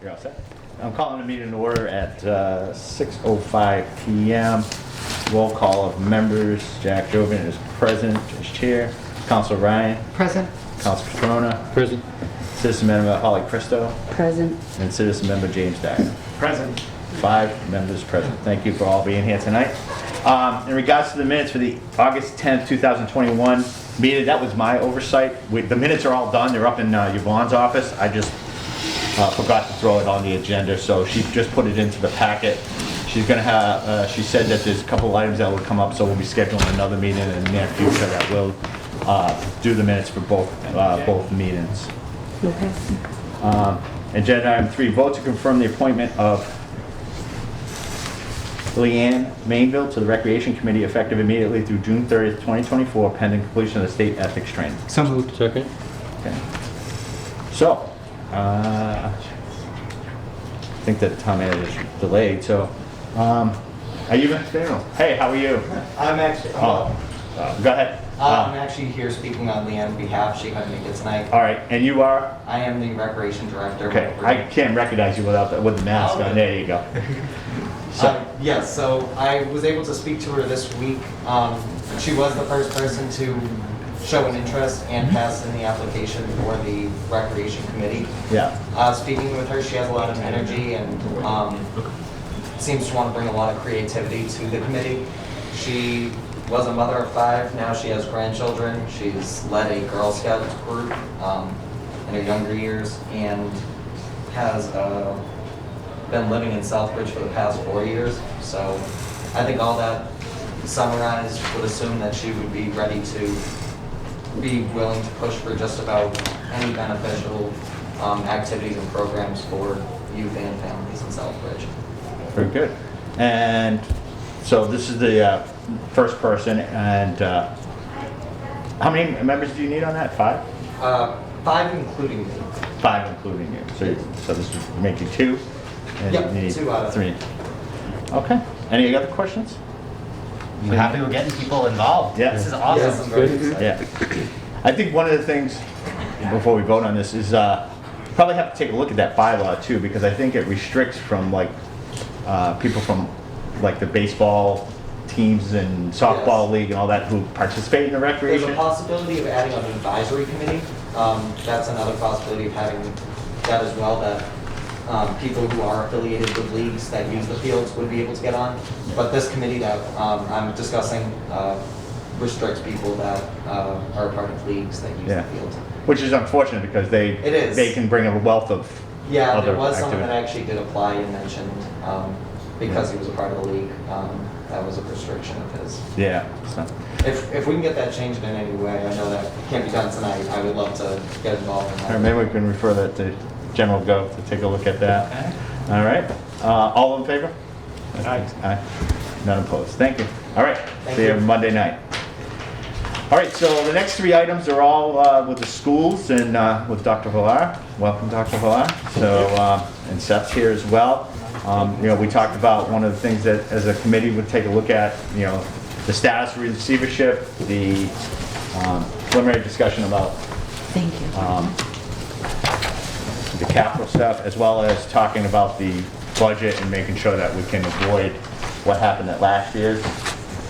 You're all set. I'm calling the meeting to order at 6:05 p.m. Roll call of members. Jack Jovan is present as chair. Council Ryan. Present. Council Catrona. Present. Citizen member Holly Christo. Present. And citizen member James Dyer. Present. 5 members present. Thank you for all being here tonight. In regards to the minutes for the August 10th, 2021 meeting, that was my oversight. The minutes are all done. They're up in Yvonne's office. I just forgot to throw it on the agenda, so she just put it into the packet. She's gonna have, she said that there's a couple of items that will come up, so we'll be scheduling another meeting in the near future that will do the minutes for both meetings. Okay. Agenda item 3, vote to confirm the appointment of Leanne Mainville to the Recreation Committee effective immediately through June 30th, 2024, pending completion of the state ethics training. So moved. Second. Okay. So, I think that time is delayed, so, are you going to? Hey, how are you? I'm actually. Go ahead. I'm actually here speaking on Leanne's behalf. She couldn't make it tonight. All right, and you are? I am the recreation director. Okay, I can't recognize you with the mask on. There you go. So, Yes, so I was able to speak to her this week. She was the first person to show an interest and pass in the application for the recreation committee. yeah. Speaking with her, she has a lot of energy and seems to want to bring a lot of creativity to the committee. She was a mother of 5, now she has grandchildren. She's led a Girl Scout group in her younger years and has been living in Southbridge for the past 4 years. So I think all that summarized would assume that she would be ready to be willing to push for just about any beneficial activities and programs for youth and families in Southbridge. Very good. And so this is the first person, and how many members do you need on that? 5? 5 including me. 5 including you. So this would make you 2. And Yep, you need 2 out of 3. Okay. Any other questions? I'm happy we're getting people involved. Yeah. This is awesome. Yes, I'm very excited. Yeah. I think one of the things, before we vote on this, is probably have to take a look at that bylaw too, because I think it restricts from like people from like the baseball teams and softball Yes. league and all that who participate in the There's recreation. a possibility of adding an advisory committee. That's another possibility of having that as well, that people who are affiliated with leagues that use the fields would be able to get on. But this committee that I'm discussing restricts people that are a part of leagues that use Yeah. the field. Which is unfortunate because It is. they can bring a wealth of Yeah, other there was someone that activity. actually did apply and mentioned, because he was a part of the league, that was a restriction of his. Yeah. So. If we can get that changed in any way, I know that can't be done tonight, I would love to get involved in All right, that. maybe we can refer that to General Gov to take a look at that. All right. All in favor? Aye. Aye. None opposed. Thank you. All right. Thank See you you. Monday night. All right, so the next 3 items are all with the schools and with Dr. Villar. Welcome, Dr. Villar. So, and Seth's here as well. You know, we talked about one of the things that as a committee would take a look at, you know, the status of receivership, the preliminary discussion about Thank you. the capital stuff, as well as talking about the budget and making sure that we can avoid what happened at last year's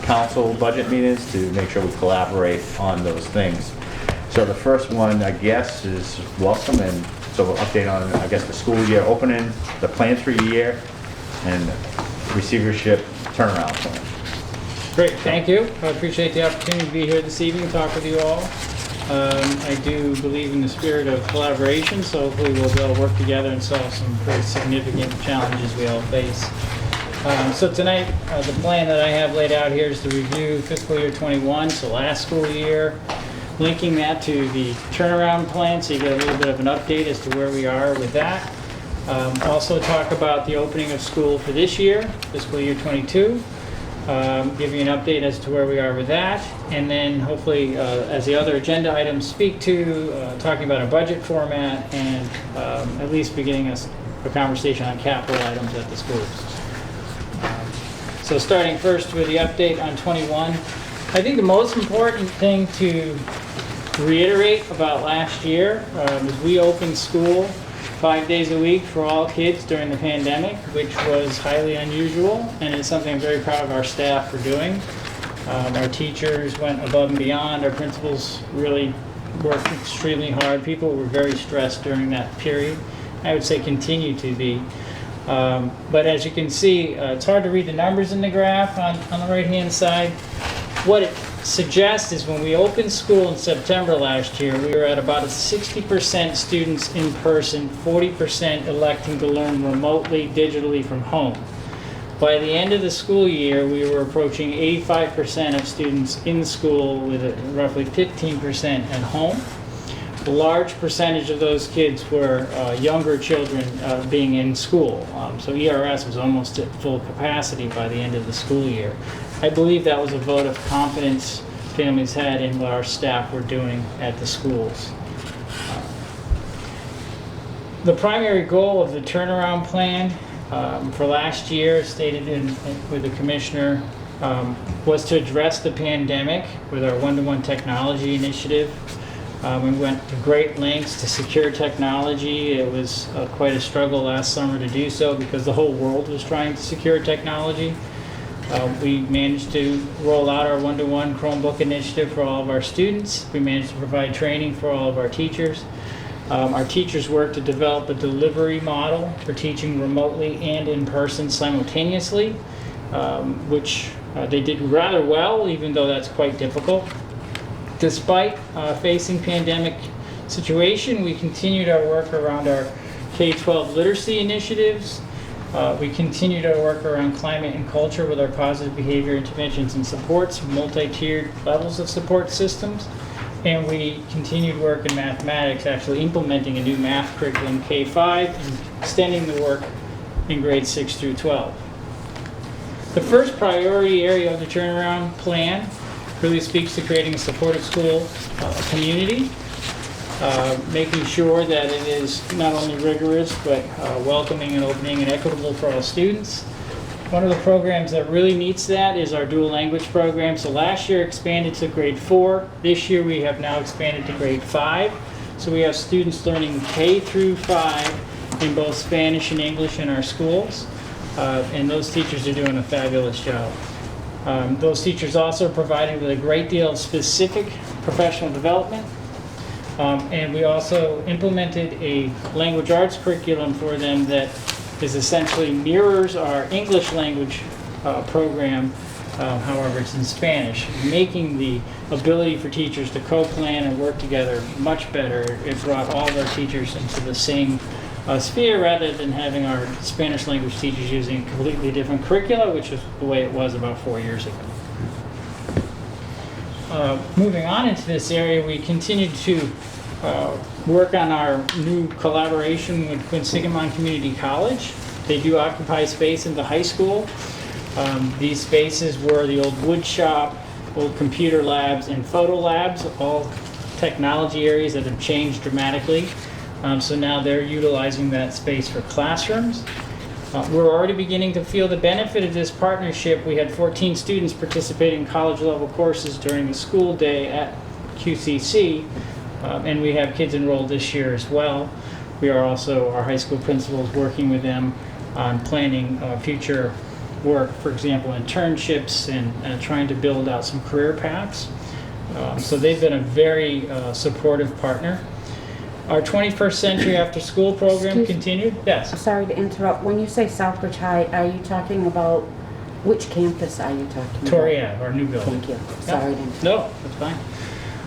council budget meetings to make sure we collaborate on those things. So the first one, I guess, is welcome, and so we'll update on, I guess, the school year opening, the plans for the year, and receivership turnaround plan. Great, thank you. I appreciate the opportunity to be here this evening and talk with you all. I do believe in the spirit of collaboration, so hopefully we'll be able to work together and solve some pretty significant challenges we all face. So tonight, the plan that I have laid out here is to review fiscal year 21, so last school year, linking that to the turnaround plan, so you get a little bit of an update as to where we are with that. Also talk about the opening of school for this year, fiscal year 22. Give you an update as to where we are with that, and then hopefully, as the other agenda items speak to, talking about a budget format and at least beginning a conversation on capital items at the schools. So starting first with the update on 21, I think the most important thing to reiterate about last year is we opened school 5 days a week for all kids during the pandemic, which was highly unusual, and it's something I'm very proud of our staff for doing. Our teachers went above and beyond. Our principals really worked extremely hard. People were very stressed during that period. I would say continue to be. But as you can see, it's hard to read the numbers in the graph on the right-hand side. What it suggests is when we opened school in September last year, we were at about a 60% students in person, 40% electing to learn remotely, digitally from home. By the end of the school year, we were approaching 85% of students in school with roughly 15% at home. A large percentage of those kids were younger children being in school. So ERS was almost at full capacity by the end of the school year. I believe that was a vote of confidence families had in what our staff were doing at the schools. The primary goal of the turnaround plan for last year, stated with the commissioner, was to address the pandemic with our one-to-one technology initiative. We went to great lengths to secure technology. It was quite a struggle last summer to do so because the whole world was trying to secure technology. We managed to roll out our one-to-one Chromebook initiative for all of our students. We managed to provide training for all of our teachers. Our teachers worked to develop a delivery model for teaching remotely and in person simultaneously, which they did rather well, even though that's quite difficult. Despite facing pandemic situation, we continued our work around our K-12 literacy initiatives. We continued our work around climate and culture with our positive behavior interventions and supports, multi-tiered levels of support systems. And we continued work in mathematics, actually implementing a new math curriculum K-5 and extending the work in grades 6 through 12. The first priority area of the turnaround plan really speaks to creating a supportive school community, making sure that it is not only rigorous but welcoming and opening and equitable for all students. One of the programs that really meets that is our dual language program. So last year expanded to grade 4. This year we have now expanded to grade 5. So we have students learning K through 5 in both Spanish and English in our schools. And those teachers are doing a fabulous job. Those teachers also are provided with a great deal of specific professional development. And we also implemented a language arts curriculum for them that is essentially mirrors our English language program, however it's in Spanish, making the ability for teachers to co-plan and work together much better. It brought all of our teachers into the same sphere rather than having our Spanish language teachers using completely different curricula, which is the way it was about 4 years ago. Moving on into this area, we continued to work on our new collaboration with Quinsigamond Community College. They do occupy space in the high school. These spaces were the old wood shop, old computer labs, and photo labs, all technology areas that have changed dramatically. So now they're utilizing that space for classrooms. We're already beginning to feel the benefit of this partnership. We had 14 students participating in college level courses during the school day at QCC, and we have kids enrolled this year as well. We are also, our high school principals, working with them on planning future work, for example, internships and trying to build out some career paths. So they've been a very supportive partner. Our 21st Century After School program continued. Yes. Sorry to interrupt. When you say Southbridge High, are you talking about, which campus are you talking about? Torrey Ave, our new building. Thank you. Sorry to interrupt. No, that's fine.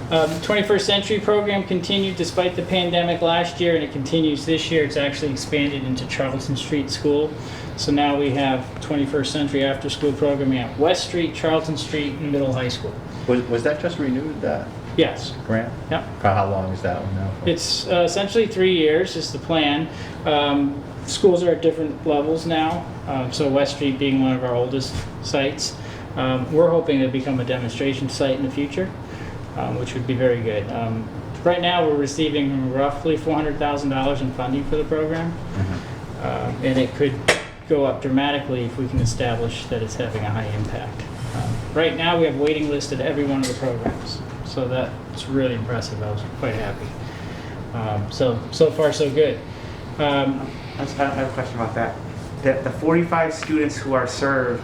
The 21st Century program continued despite the pandemic last year, and it continues this year. It's actually expanded into Charlton Street School. So now we have 21st Century After School programming at West Street, Charlton Street, and Middle High School. Was that just renewed, that Yes. grant? Yep. For how long is that one now? It's essentially 3 years is the plan. Schools are at different levels now, so West Street being one of our oldest sites. We're hoping to become a demonstration site in the future, which would be very good. Right now we're receiving roughly $400,000 in funding for the program, and it could go up dramatically if we can establish that it's having a high impact. Right now we have a waiting list at every one of the programs. So that's really impressive. I was quite happy. So far so good. I have a question about that. The 45 students who are served,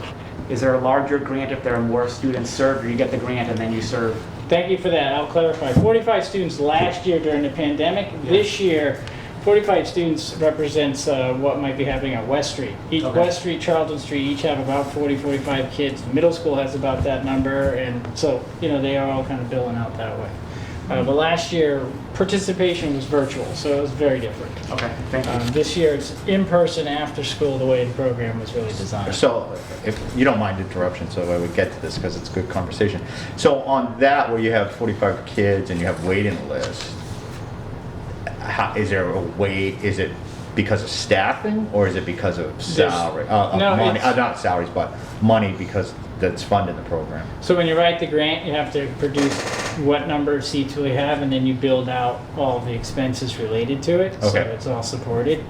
is there a larger grant if there are more students served, or you get the grant and then you serve? Thank you for that. I'll clarify. 45 students last year during the pandemic. This year, 45 students represents what might be happening at West Street. Okay. West Street, Charlton Street each have about 40, 45 kids. Middle school has about that number, and so, they are all kind of billing out that way. But last year, participation was virtual, so it was very different. Okay, thank you. This year, it's in-person after school, the way the program was really designed. So, if you don't mind interruption, so I would get to this because it's good conversation. So on that, where you have 45 kids and you have waiting list, is there a wait? Is it because of staffing or is it because of salary? No, Money, it's- not salaries, but money because that's funding the program. So when you write the grant, you have to produce what number of seats we have, and then you build out all the expenses related to it. So Okay. it's all supported.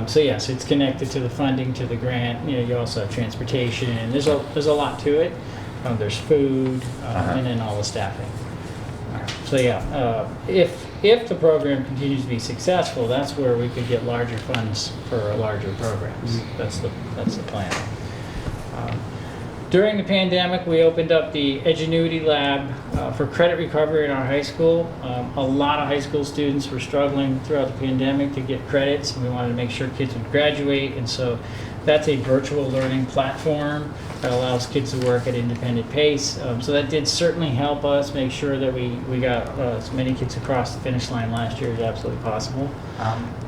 So yes, it's connected to the funding, to the grant. You also have transportation, and there's a lot to it. There's food, and then all the staffing. So yeah, if the program continues to be successful, that's where we could get larger funds for larger programs. That's the plan. During the pandemic, we opened up the Edgenuity Lab for credit recovery in our high school. A lot of high school students were struggling throughout the pandemic to get credits, and we wanted to make sure kids would graduate, and so that's a virtual learning platform that allows kids to work at independent pace. So that did certainly help us make sure that we got as many kids across the finish line last year as absolutely possible.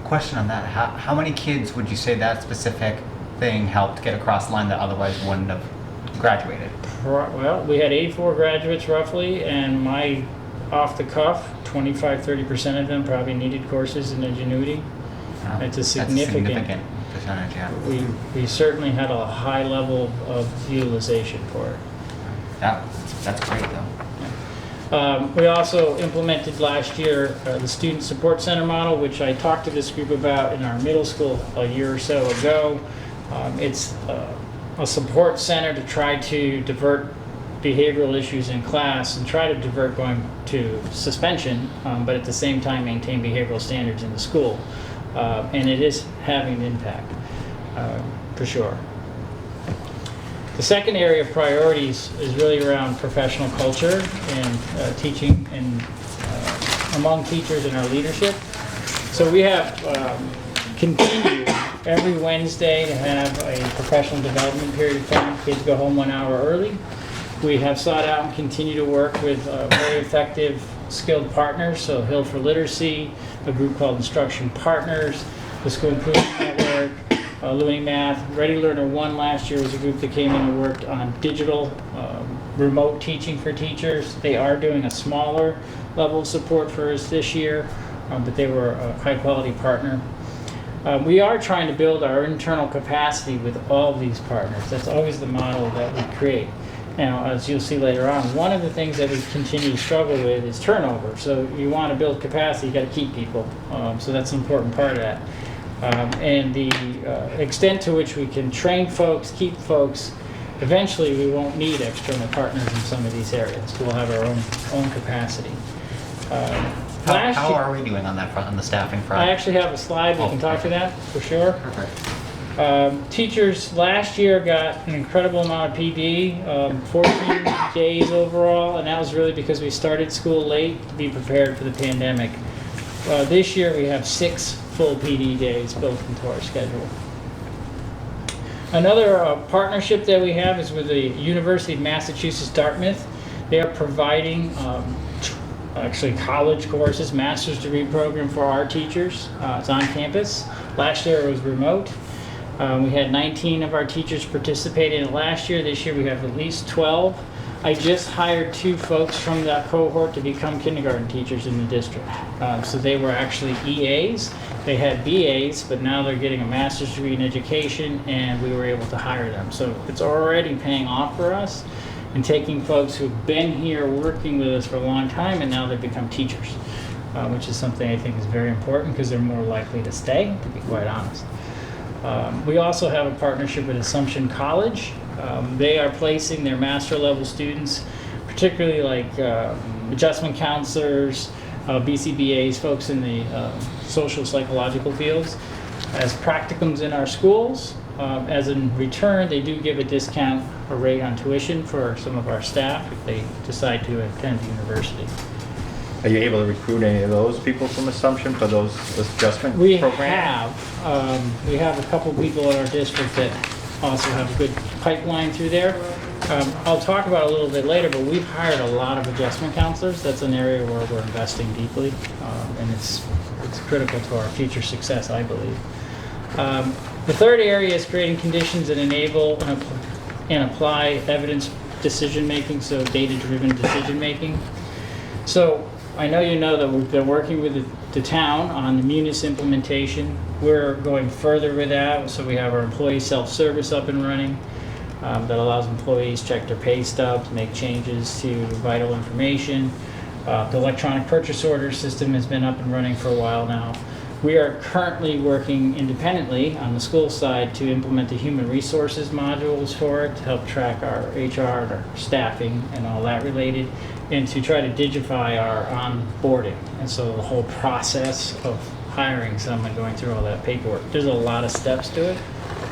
Question on that. How many kids would you say that specific thing helped get across the line that otherwise wouldn't have graduated? Well, we had 84 graduates roughly, and my off the cuff, 25-30% of them probably needed courses in Ingenuity. It's a significant percentage, yeah. We certainly had a high level of utilization for it. That's great though. We also implemented last year the Student Support Center model, which I talked to this group about in our middle school a year or so ago. It's a support center to try to divert behavioral issues in class and try to divert going to suspension, but at the same time maintain behavioral standards in the school. And it is having an impact, for sure. The second area of priorities is really around professional culture and teaching and among teachers in our leadership. So we have continued every Wednesday to have a professional development period of time. Kids go home 1 hour early. We have sought out and continue to work with very effective skilled partners, so Hill for Literacy, a group called Instruction Partners, the School Improvement Network, Learning Math. Ready Learner 1 last year was a group that came in and worked on digital remote teaching for teachers. They are doing a smaller level of support for us this year, but they were a high quality partner. We are trying to build our internal capacity with all of these partners. That's always the model that we create. Now, as you'll see later on, one of the things that we continue to struggle with is turnover. So you want to build capacity, you got to keep people. So that's an important part of that. And the extent to which we can train folks, keep folks, eventually we won't need external partners in some of these areas. We'll have our own capacity. How are we doing on that front, on the staffing front? I actually have a slide, we can talk to that for sure. Perfect. Teachers last year got an incredible amount of PD, 14 days overall, and that was really because we started school late to be prepared for the pandemic. This year we have 6 full PD days built into our schedule. Another partnership that we have is with the University of Massachusetts Dartmouth. They are providing actually college courses, master's degree program for our teachers. It's on campus. Last year it was remote. We had 19 of our teachers participate in it last year. This year we have at least 12. I just hired 2 folks from that cohort to become kindergarten teachers in the district. So they were actually EAs. They had BAs, but now they're getting a master's degree in education, and we were able to hire them. So it's already paying off for us and taking folks who've been here working with us for a long time, and now they've become teachers, which is something I think is very important because they're more likely to stay, to be quite honest. We also have a partnership with Assumption College. They are placing their master level students, particularly like adjustment counselors, BCBAs, folks in the social psychological fields. as practicums in our schools. As in return, they do give a discount or rate on tuition for some of our staff if they decide to attend the university. Are you able to recruit any of those people from Assumption for those adjustment We programs? we have a couple people in our district that also have a good pipeline through there. I'll talk about it a little bit later, but we've hired a lot of adjustment counselors. That's an area where we're investing deeply, and it's critical to our future success, I believe. The third area is creating conditions that enable and apply evidence decision-making, so data-driven decision-making. So I know you know that we've been working with the town on the Munis implementation. We're going further with that, so we have our employee self-service up and running that allows employees to check their pay stubs, make changes to vital information. The electronic purchase order system has been up and running for a while now. We are currently working independently on the school side to implement the human resources modules for it to help track our HR and our staffing and all that related, and to try to digify our onboarding. And so the whole process of hiring someone, going through all that paperwork, there's a lot of steps to it.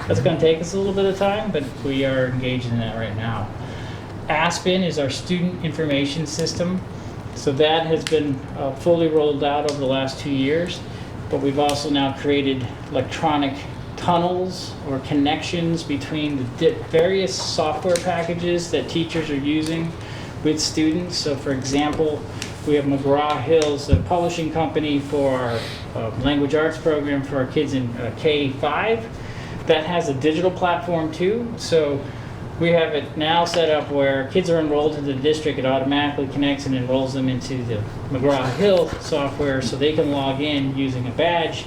That's going to take us a little bit of time, but we are engaged in that right now. Aspen is our student information system. So that has been fully rolled out over the last 2 years. But we've also now created electronic tunnels or connections between the various software packages that teachers are using with students. So for example, we have McGraw-Hill's, a publishing company for our language arts program for our kids in K-5. That has a digital platform too. So we have it now set up where kids are enrolled in the district, it automatically connects and enrolls them into the McGraw-Hill software so they can log in using a badge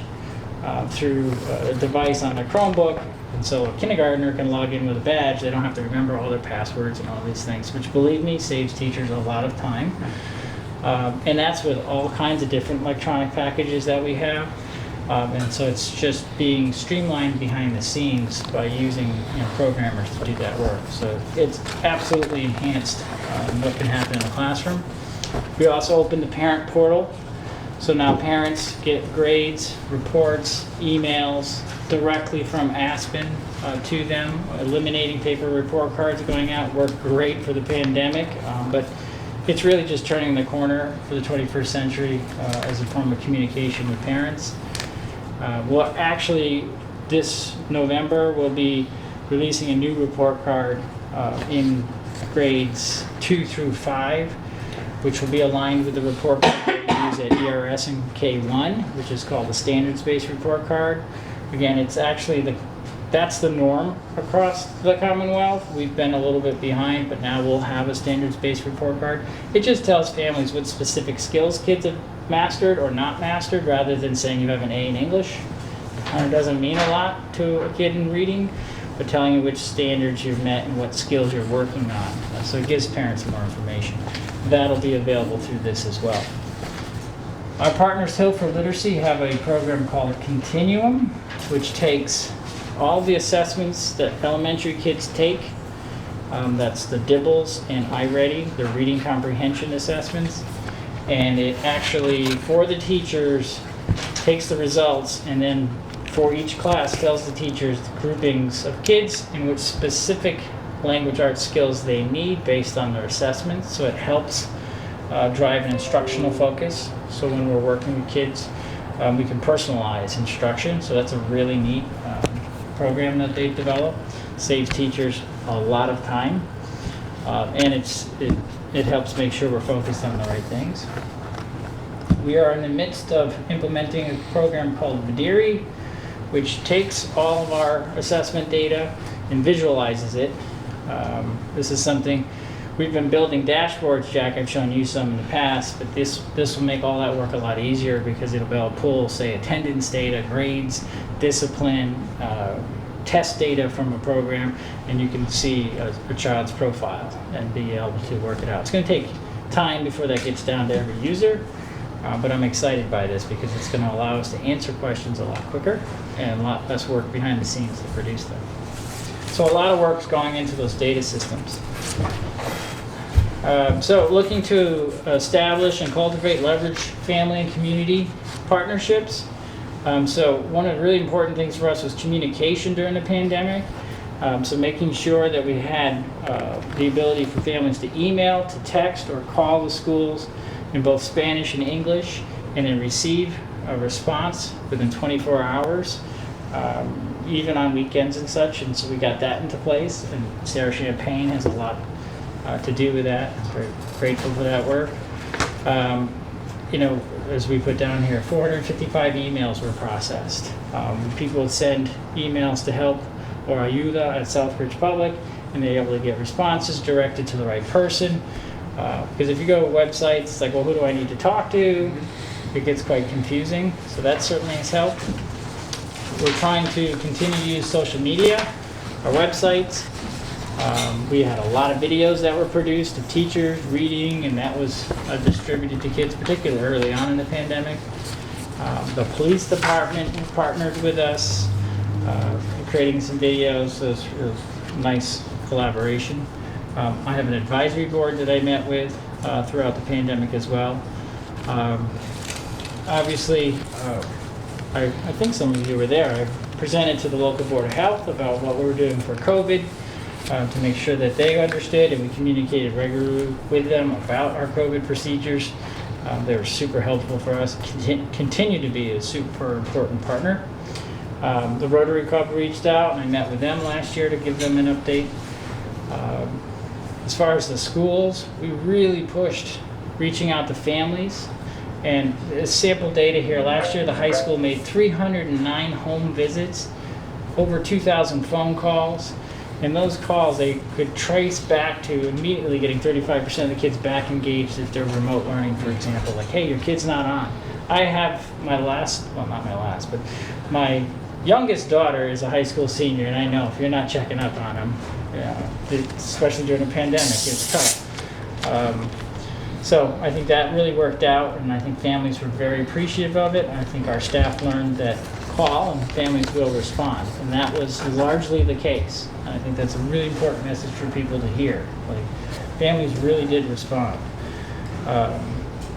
through a device on their Chromebook. And so a kindergartner can log in with a badge. They don't have to remember all their passwords and all these things, which, believe me, saves teachers a lot of time. And that's with all kinds of different electronic packages that we have. And so it's just being streamlined behind the scenes by using programmers to do that work. So it's absolutely enhanced what can happen in the classroom. We also opened the parent portal. So now parents get grades, reports, emails directly from Aspen to them. Eliminating paper report cards going out worked great for the pandemic, but it's really just turning the corner for the 21st century as a form of communication with parents. Well, actually, this November we'll be releasing a new report card in grades 2 through 5, which will be aligned with the report card that we use at ERS and K1, which is called the standards-based report card. Again, it's actually that's the norm across the Commonwealth. We've been a little bit behind, but now we'll have a standards-based report card. It just tells families what specific skills kids have mastered or not mastered, rather than saying you have an A in English. It kind of doesn't mean a lot to a kid in reading, but telling you which standards you've met and what skills you're working on. So it gives parents more information. That'll be available through this as well. Our partners, Hill for Literacy, have a program called Continuum, which takes all the assessments that elementary kids take. That's the DIBELS and iReady, the reading comprehension assessments. And it actually, for the teachers, takes the results and then for each class tells the teachers the groupings of kids in which specific language arts skills they need based on their assessments. So it helps drive an instructional focus. So when we're working with kids, we can personalize instruction. So that's a really neat program that they've developed. Saves teachers a lot of time. And it helps make sure we're focused on the right things. We are in the midst of implementing a program called Vidiri, which takes all of our assessment data and visualizes it. This is something we've been building dashboards, Jack. I've shown you some in the past, but this will make all that work a lot easier because it'll be able to pull, say, attendance data, grades, discipline, test data from a program, and you can see a child's profile and be able to work it out. It's going to take time before that gets down to every user, but I'm excited by this because it's going to allow us to answer questions a lot quicker and a lot less work behind the scenes to produce them. So a lot of work's going into those data systems. So looking to establish and cultivate, leverage family and community partnerships. So one of the really important things for us was communication during the pandemic. So making sure that we had the ability for families to email, to text, or call the schools in both Spanish and English, and then receive a response within 24 hours, even on weekends and such. And so we got that into place, and Sarah Champagne has a lot to do with that. I'm very grateful for that work. You know, as we put down here, 455 emails were processed. People would send emails to help or Ayuda at Southbridge Public, and they're able to get responses directed to the right person. Because if you go to websites, it's like, well, who do I need to talk to? It gets quite confusing, so that certainly has helped. We're trying to continue to use social media, our websites. We had a lot of videos that were produced of teachers reading, and that was distributed to kids, particularly early on in the pandemic. The police department partnered with us, creating some videos, so it was nice collaboration. I have an advisory board that I met with throughout the pandemic as well. Obviously, I think some of you were there. I presented to the local Board of Health about what we were doing for COVID to make sure that they understood, and we communicated regularly with them about our COVID procedures. They were super helpful for us, continue to be a super important partner. The Rotary Club reached out, and I met with them last year to give them an update. As far as the schools, we really pushed reaching out to families. And sample data here, last year the high school made 309 home visits, over 2,000 phone calls. And those calls they could trace back to immediately getting 35% of the kids back engaged if they're remote learning, for example. Like, hey, your kid's not on. I have my last, well, not my last, but my youngest daughter is a high school senior, and I know if you're not checking up on them, especially during a pandemic, it's tough. So I think that really worked out, and I think families were very appreciative of it. I think our staff learned that call and families will respond, and that was largely the case. And I think that's a really important message for people to hear. Like, families really did respond.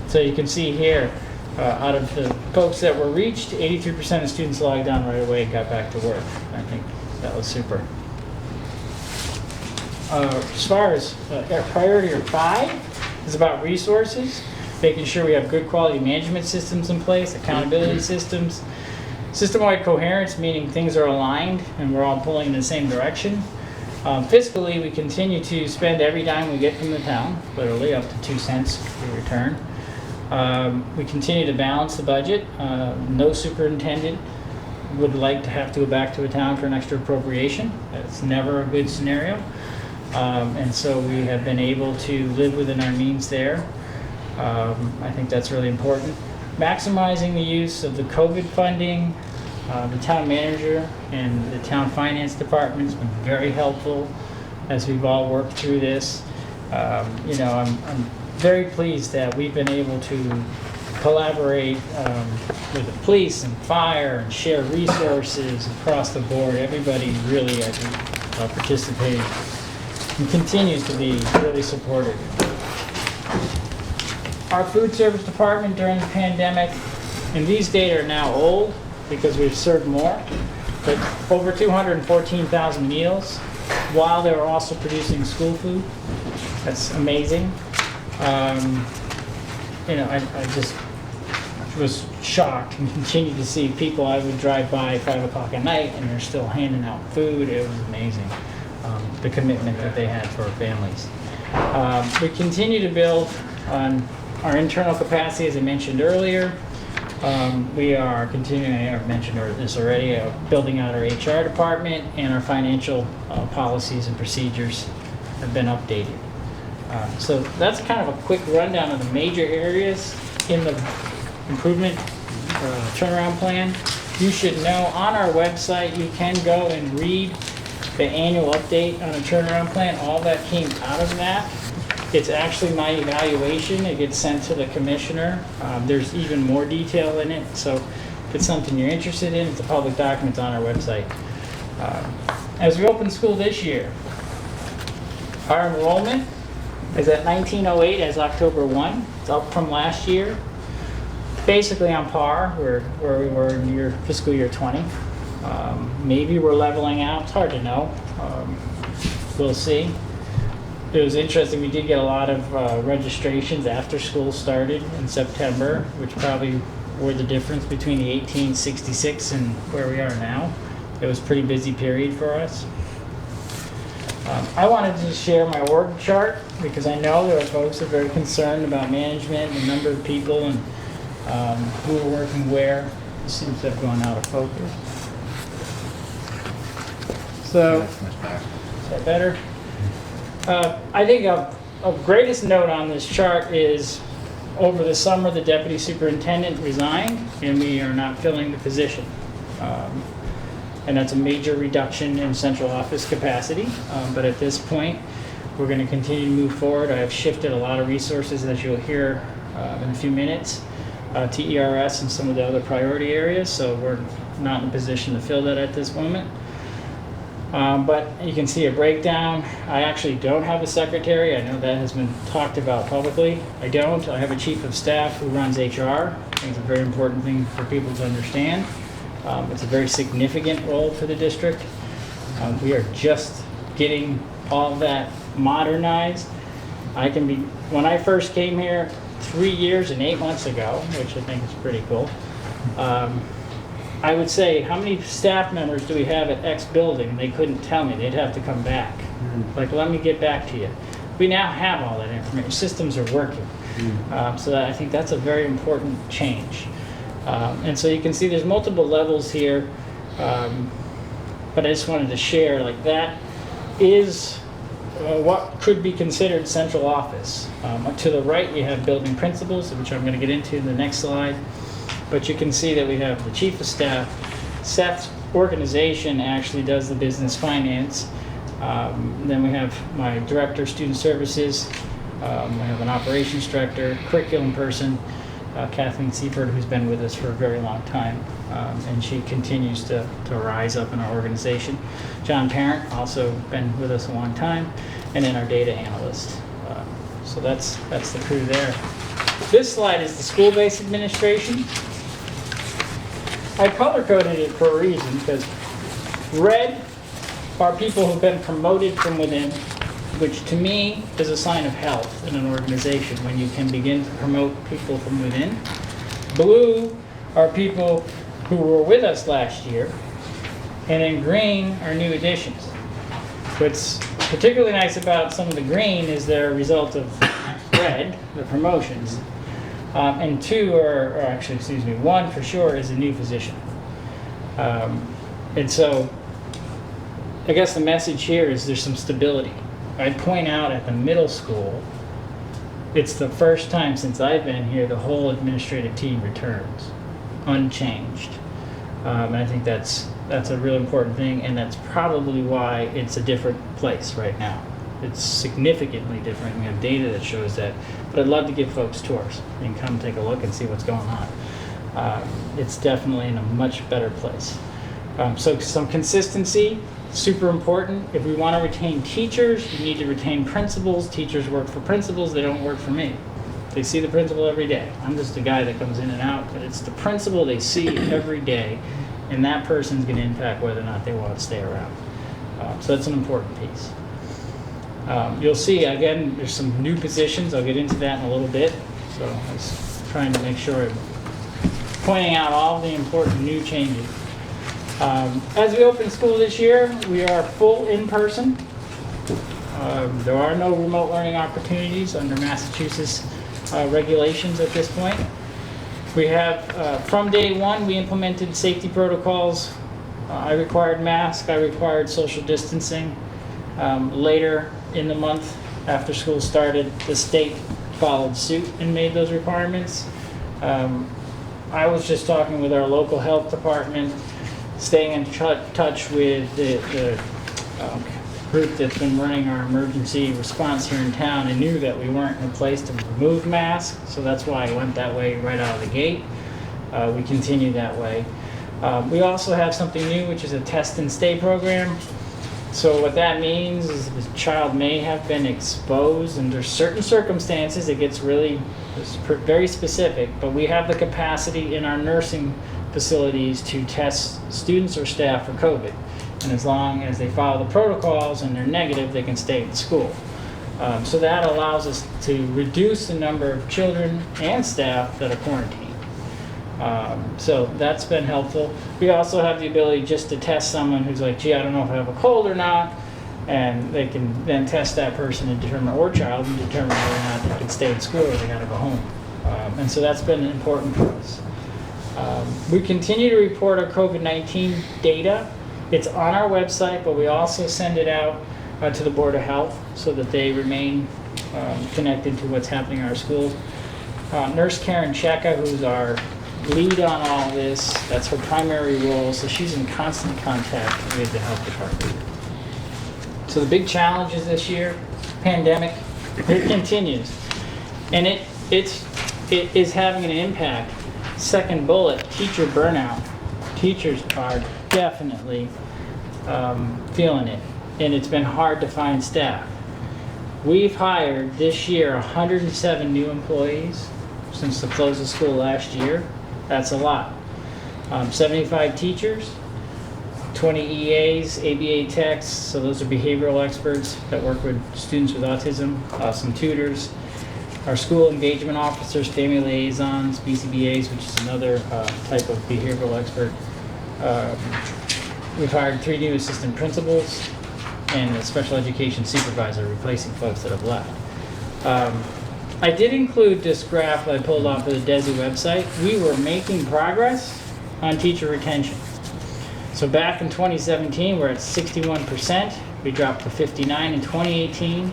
So you can see here, out of the folks that were reached, 83% of students logged on right away and got back to work. I think that was super. As far as priority 5 is about resources, making sure we have good quality management systems in place, accountability systems, system-wide coherence, meaning things are aligned and we're all pulling in the same direction. Fiscally, we continue to spend every dime we get from the town, literally up to 2 cents per return. We continue to balance the budget. No superintendent would like to have to go back to a town for an extra appropriation. It's never a good scenario. And so we have been able to live within our means there. I think that's really important. Maximizing the use of the COVID funding. The town manager and the town finance department has been very helpful as we've all worked through this. I'm very pleased that we've been able to collaborate with the police and fire and share resources across the board. Everybody really, I think, participated and continues to be really supportive. Our food service department during the pandemic, and these data are now old because we've served more, but over 214,000 meals while they were also producing school food. That's amazing. I just was shocked and continue to see people. I would drive by 5 o'clock at night and they're still handing out food. It was amazing, the commitment that they had for our families. We continue to build on our internal capacity, as I mentioned earlier. We are continuing, I mentioned this already, building out our HR department, and our financial policies and procedures have been updated. So that's kind of a quick rundown of the major areas in the improvement turnaround plan. You should know on our website you can go and read the annual update on the turnaround plan. All that came out of that. It's actually my evaluation. It gets sent to the commissioner. There's even more detail in it. So if it's something you're interested in, it's a public document on our website. As we open school this year, our enrollment is at 1908 as October 1. It's up from last year. basically on par where we were in year fiscal year 20. Maybe we're leveling out. It's hard to know. We'll see. It was interesting. We did get a lot of registrations after school started in September, which probably were the difference between the 1866 and where we are now. It was a pretty busy period for us. I wanted to share my org chart because I know there are folks that are very concerned about management and the number of people and who are working where. It seems to have gone out of focus. So, is that better? I think of greatest note on this chart is over the summer the deputy superintendent resigned and we are not filling the position. And that's a major reduction in central office capacity. But at this point, we're going to continue to move forward. I have shifted a lot of resources, as you'll hear in a few minutes, to ERS and some of the other priority areas. So we're not in a position to fill that at this moment. But you can see a breakdown. I actually don't have a secretary. I know that has been talked about publicly. I don't. I have a chief of staff who runs HR. I think it's a very important thing for people to understand. It's a very significant role for the district. We are just getting all that modernized. When I first came here 3 years and 8 months ago, which I think is pretty cool, I would say, how many staff members do we have at X building? And they couldn't tell me. They'd have to come back. Like, let me get back to you. We now have all that information. Systems are working. So I think that's a very important change. And so you can see there's multiple levels here. But I just wanted to share, like, that is what could be considered central office. To the right, you have building principals, which I'm going to get into in the next slide. But you can see that we have the chief of staff. Seth's organization actually does the business finance. Then we have my director of student services. We have an operations director, curriculum person, Kathleen Seifert, who's been with us for a very long time. And she continues to rise up in our organization. John Parent, also been with us a long time. And then our data analyst. So that's the crew there. This slide is the school-based administration. I color-coded it for a reason, because red are people who've been promoted from within, which to me is a sign of health in an organization when you can begin to promote people from within. Blue are people who were with us last year, and then green are new additions. What's particularly nice about some of the green is they're a result of red, the promotions. And one for sure is a new position. And so I guess the message here is there's some stability. I'd point out at the middle school, it's the first time since I've been here the whole administrative team returns, unchanged. And I think that's a real important thing, and that's probably why it's a different place right now. It's significantly different. We have data that shows that. But I'd love to give folks tours and come take a look and see what's going on. It's definitely in a much better place. So some consistency, super important. If we want to retain teachers, you need to retain principals. Teachers work for principals. They don't work for me. They see the principal every day. I'm just a guy that comes in and out, but it's the principal they see every day, and that person's going to impact whether or not they want to stay around. So that's an important piece. You'll see, again, there's some new positions. I'll get into that in a little bit. So I was trying to make sure I'm pointing out all the important new changes. As we open school this year, we are full in-person. There are no remote learning opportunities under Massachusetts regulations at this point. We have, from day one, we implemented safety protocols. I required masks, I required social distancing. Later in the month, after school started, the state followed suit and made those requirements. I was just talking with our local health department, staying in touch with the group that's been running our emergency response here in town, and knew that we weren't in a place to remove masks, so that's why I went that way right out of the gate. We continue that way. We also have something new, which is a test and stay program. So what that means is the child may have been exposed under certain circumstances. It gets really very specific, but we have the capacity in our nursing facilities to test students or staff for COVID. And as long as they follow the protocols and they're negative, they can stay in school. So that allows us to reduce the number of children and staff that are quarantined. So that's been helpful. We also have the ability just to test someone who's like, gee, I don't know if I have a cold or not, and they can then test that person and determine, or child, and determine whether or not they can stay in school or they gotta go home. And so that's been important for us. We continue to report our COVID-19 data. It's on our website, but we also send it out to the Board of Health so that they remain connected to what's happening in our schools. Nurse Karen Cheka, who's our lead on all this, that's her primary role, so she's in constant contact with the health department. So the big challenges this year, pandemic, it continues. And it is having an impact. Second bullet, teacher burnout. Teachers are definitely feeling it, and it's been hard to find staff. We've hired this year 107 new employees since the close of school last year. That's a lot. 75 teachers, 20 EAs, ABA techs, so those are behavioral experts that work with students with autism, some tutors, our school engagement officers, family liaisons, BCBAs, which is another type of behavioral expert. We've hired 3 new assistant principals and a special education supervisor, replacing folks that have left. I did include this graph that I pulled off of the DESI website. We were making progress on teacher retention. So back in 2017, we're at 61%. We dropped to 59 in 2018.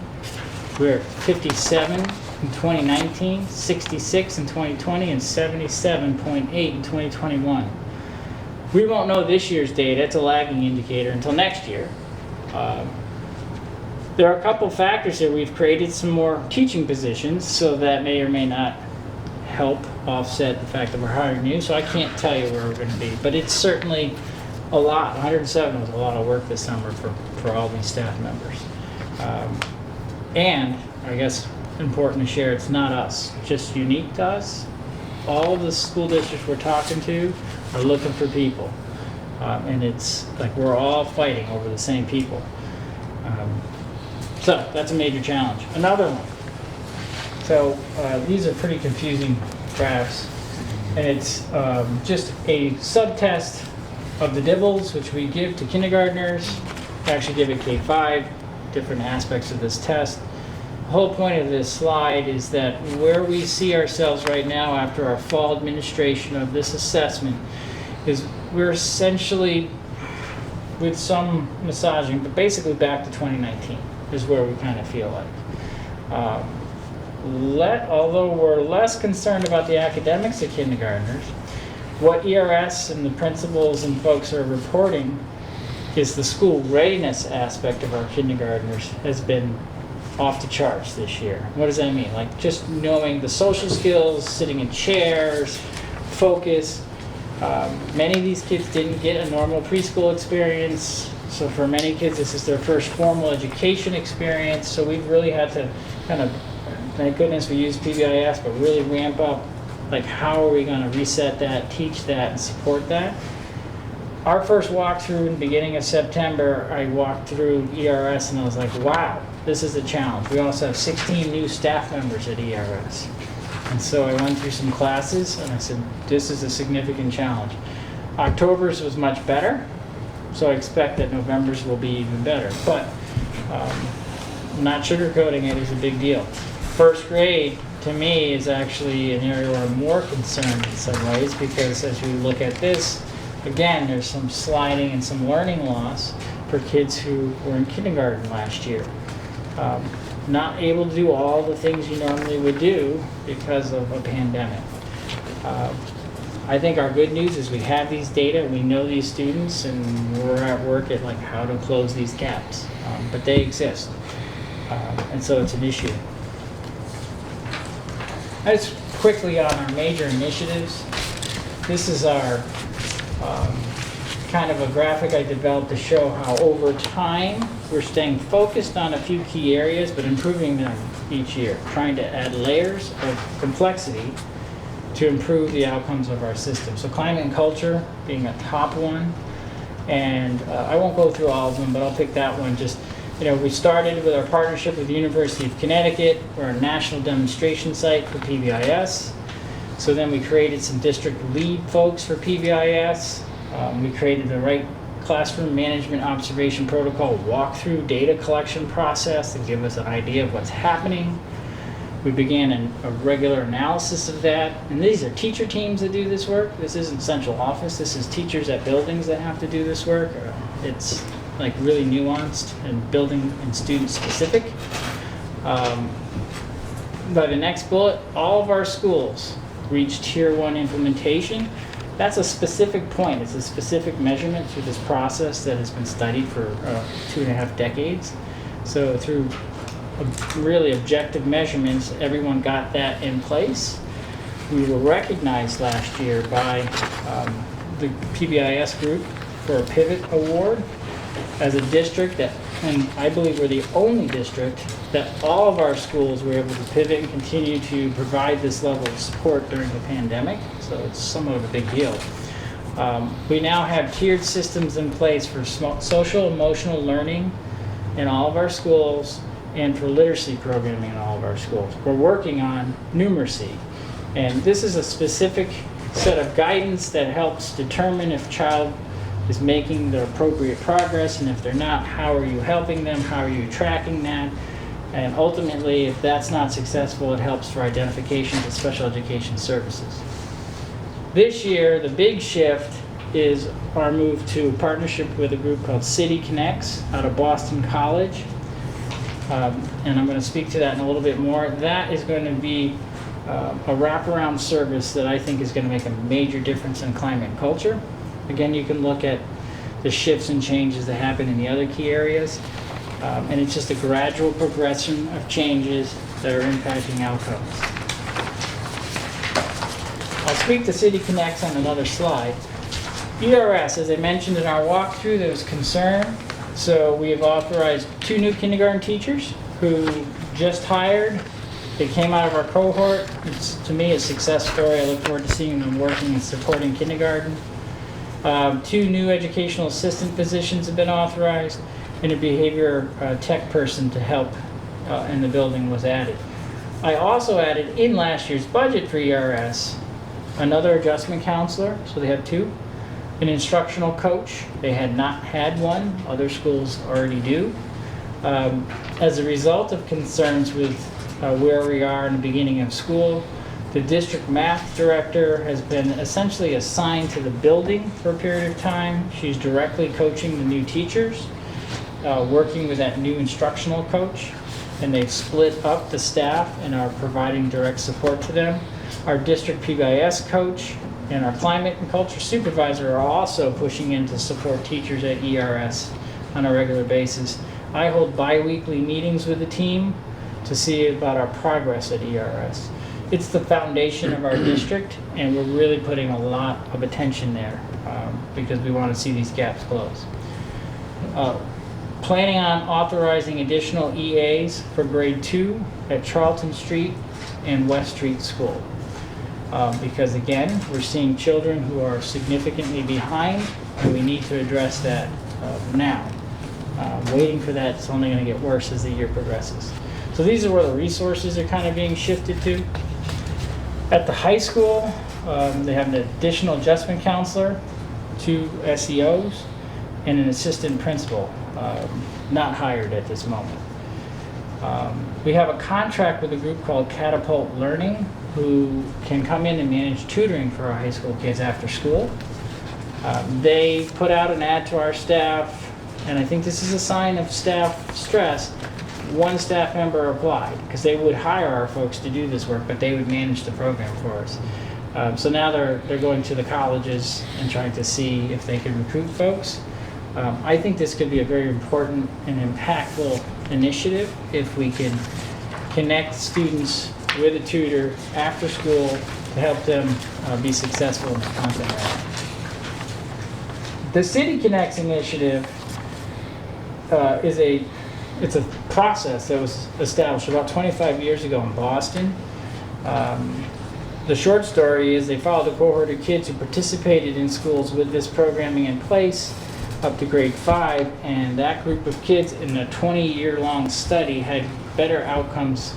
We're at 57 in 2019, 66 in 2020, and 77.8 in 2021. We won't know this year's data, it's a lagging indicator, until next year. There are a couple factors here. We've created some more teaching positions, so that may or may not help offset the fact that we're hiring new, so I can't tell you where we're going to be. But it's certainly a lot. 107 was a lot of work this summer for all these staff members. And I guess important to share, it's not us, just unique to us. All of the school districts we're talking to are looking for people. And it's like we're all fighting over the same people. So that's a major challenge. Another one. So these are pretty confusing graphs. And it's just a subtest of the DIBELS, which we give to kindergartners. We actually give it K-5, different aspects of this test. The whole point of this slide is that where we see ourselves right now after our fall administration of this assessment is we're essentially, with some massaging, but basically back to 2019 is where we kind of feel like. Although we're less concerned about the academics of kindergartners, what ERS and the principals and folks are reporting is the school readiness aspect of our kindergartners has been off the charts this year. What does that mean? Like just knowing the social skills, sitting in chairs, focus. Many of these kids didn't get a normal preschool experience, so for many kids this is their first formal education experience, so we've really had to kind of, thank goodness we use PBIS, but really ramp up, like how are we going to reset that, teach that, and support that. Our first walkthrough in the beginning of September, I walked through ERS and I was like, wow, this is a challenge. We also have 16 new staff members at ERS. And so I went through some classes and I said, this is a significant challenge. October's was much better, so I expect that November's will be even better. But not sugarcoating it is a big deal. First grade, to me, is actually an area where I'm more concerned in some ways, because as you look at this, again, there's some sliding and some learning loss for kids who were in kindergarten last year. Not able to do all the things you normally would do because of a pandemic. I think our good news is we have these data, we know these students, and we're at work at like how to close these gaps. But they exist, and so it's an issue. Just quickly on our major initiatives. This is our kind of a graphic I developed to show how over time we're staying focused on a few key areas but improving them each year, trying to add layers of complexity to improve the outcomes of our system. So climate and culture being a top one, and I won't go through all of them, but I'll pick that one. Just, we started with our partnership with the University of Connecticut. We're a national demonstration site for PBIS. So then we created some district lead folks for PBIS. We created the right classroom management observation protocol walkthrough data collection process to give us an idea of what's happening. We began a regular analysis of that. And these are teacher teams that do this work. This isn't central office. This is teachers at buildings that have to do this work. It's like really nuanced and building and student specific. By the next bullet, all of our schools reach Tier 1 implementation. That's a specific point. It's a specific measurement through this process that has been studied for 2.5 decades. So through really objective measurements, everyone got that in place. We were recognized last year by the PBIS group for a Pivot Award as a district that, and I believe we're the only district that all of our schools were able to pivot and continue to provide this level of support during the pandemic. So it's somewhat of a big deal. We now have tiered systems in place for social emotional learning in all of our schools and for literacy programming in all of our schools. We're working on numeracy. And this is a specific set of guidance that helps determine if a child is making the appropriate progress, and if they're not, how are you helping them? How are you tracking that? And ultimately, if that's not successful, it helps for identification to special education services. This year, the big shift is our move to a partnership with a group called City Connects out of Boston College. And I'm going to speak to that in a little bit more. That is going to be a wraparound service that I think is going to make a major difference in climate and culture. Again, you can look at the shifts and changes that happen in the other key areas. And it's just a gradual progression of changes that are impacting outcomes. I'll speak to City Connects on another slide. ERS, as I mentioned in our walkthrough, there was concern. So we have authorized 2 new kindergarten teachers who just hired. They came out of our cohort. It's, to me, a success story. I look forward to seeing them working and supporting kindergarten. 2 new educational assistant positions have been authorized, and a behavior tech person to help in the building was added. I also added in last year's budget for ERS another adjustment counselor, so they have 2, an instructional coach. They had not had one. Other schools already do. As a result of concerns with where we are in the beginning of school, the district math director has been essentially assigned to the building for a period of time. She's directly coaching the new teachers, working with that new instructional coach, and they've split up the staff and are providing direct support to them. Our district PBIS coach and our climate and culture supervisor are also pushing in to support teachers at ERS on a regular basis. I hold bi-weekly meetings with the team to see about our progress at ERS. It's the foundation of our district, and we're really putting a lot of attention there because we want to see these gaps close. Planning on authorizing additional EAs for grade 2 at Charlton Street and West Street School. Because again, we're seeing children who are significantly behind, and we need to address that now. Waiting for that is only going to get worse as the year progresses. So these are where the resources are kind of being shifted to. At the high school, they have an additional adjustment counselor, 2 SEOs, and an assistant principal, not hired at this moment. We have a contract with a group called Catapult Learning, who can come in and manage tutoring for our high school kids after school. They put out an ad to our staff, and I think this is a sign of staff stress. 1 staff member applied, because they would hire our folks to do this work, but they would manage the program for us. So now they're going to the colleges and trying to see if they can recruit folks. I think this could be a very important and impactful initiative if we can connect students with a tutor after school to help them be successful in the content area. The City Connects initiative it's a process that was established about 25 years ago in Boston. The short story is they followed a cohort of kids who participated in schools with this programming in place up to grade 5, and that group of kids in a 20-year-long study had better outcomes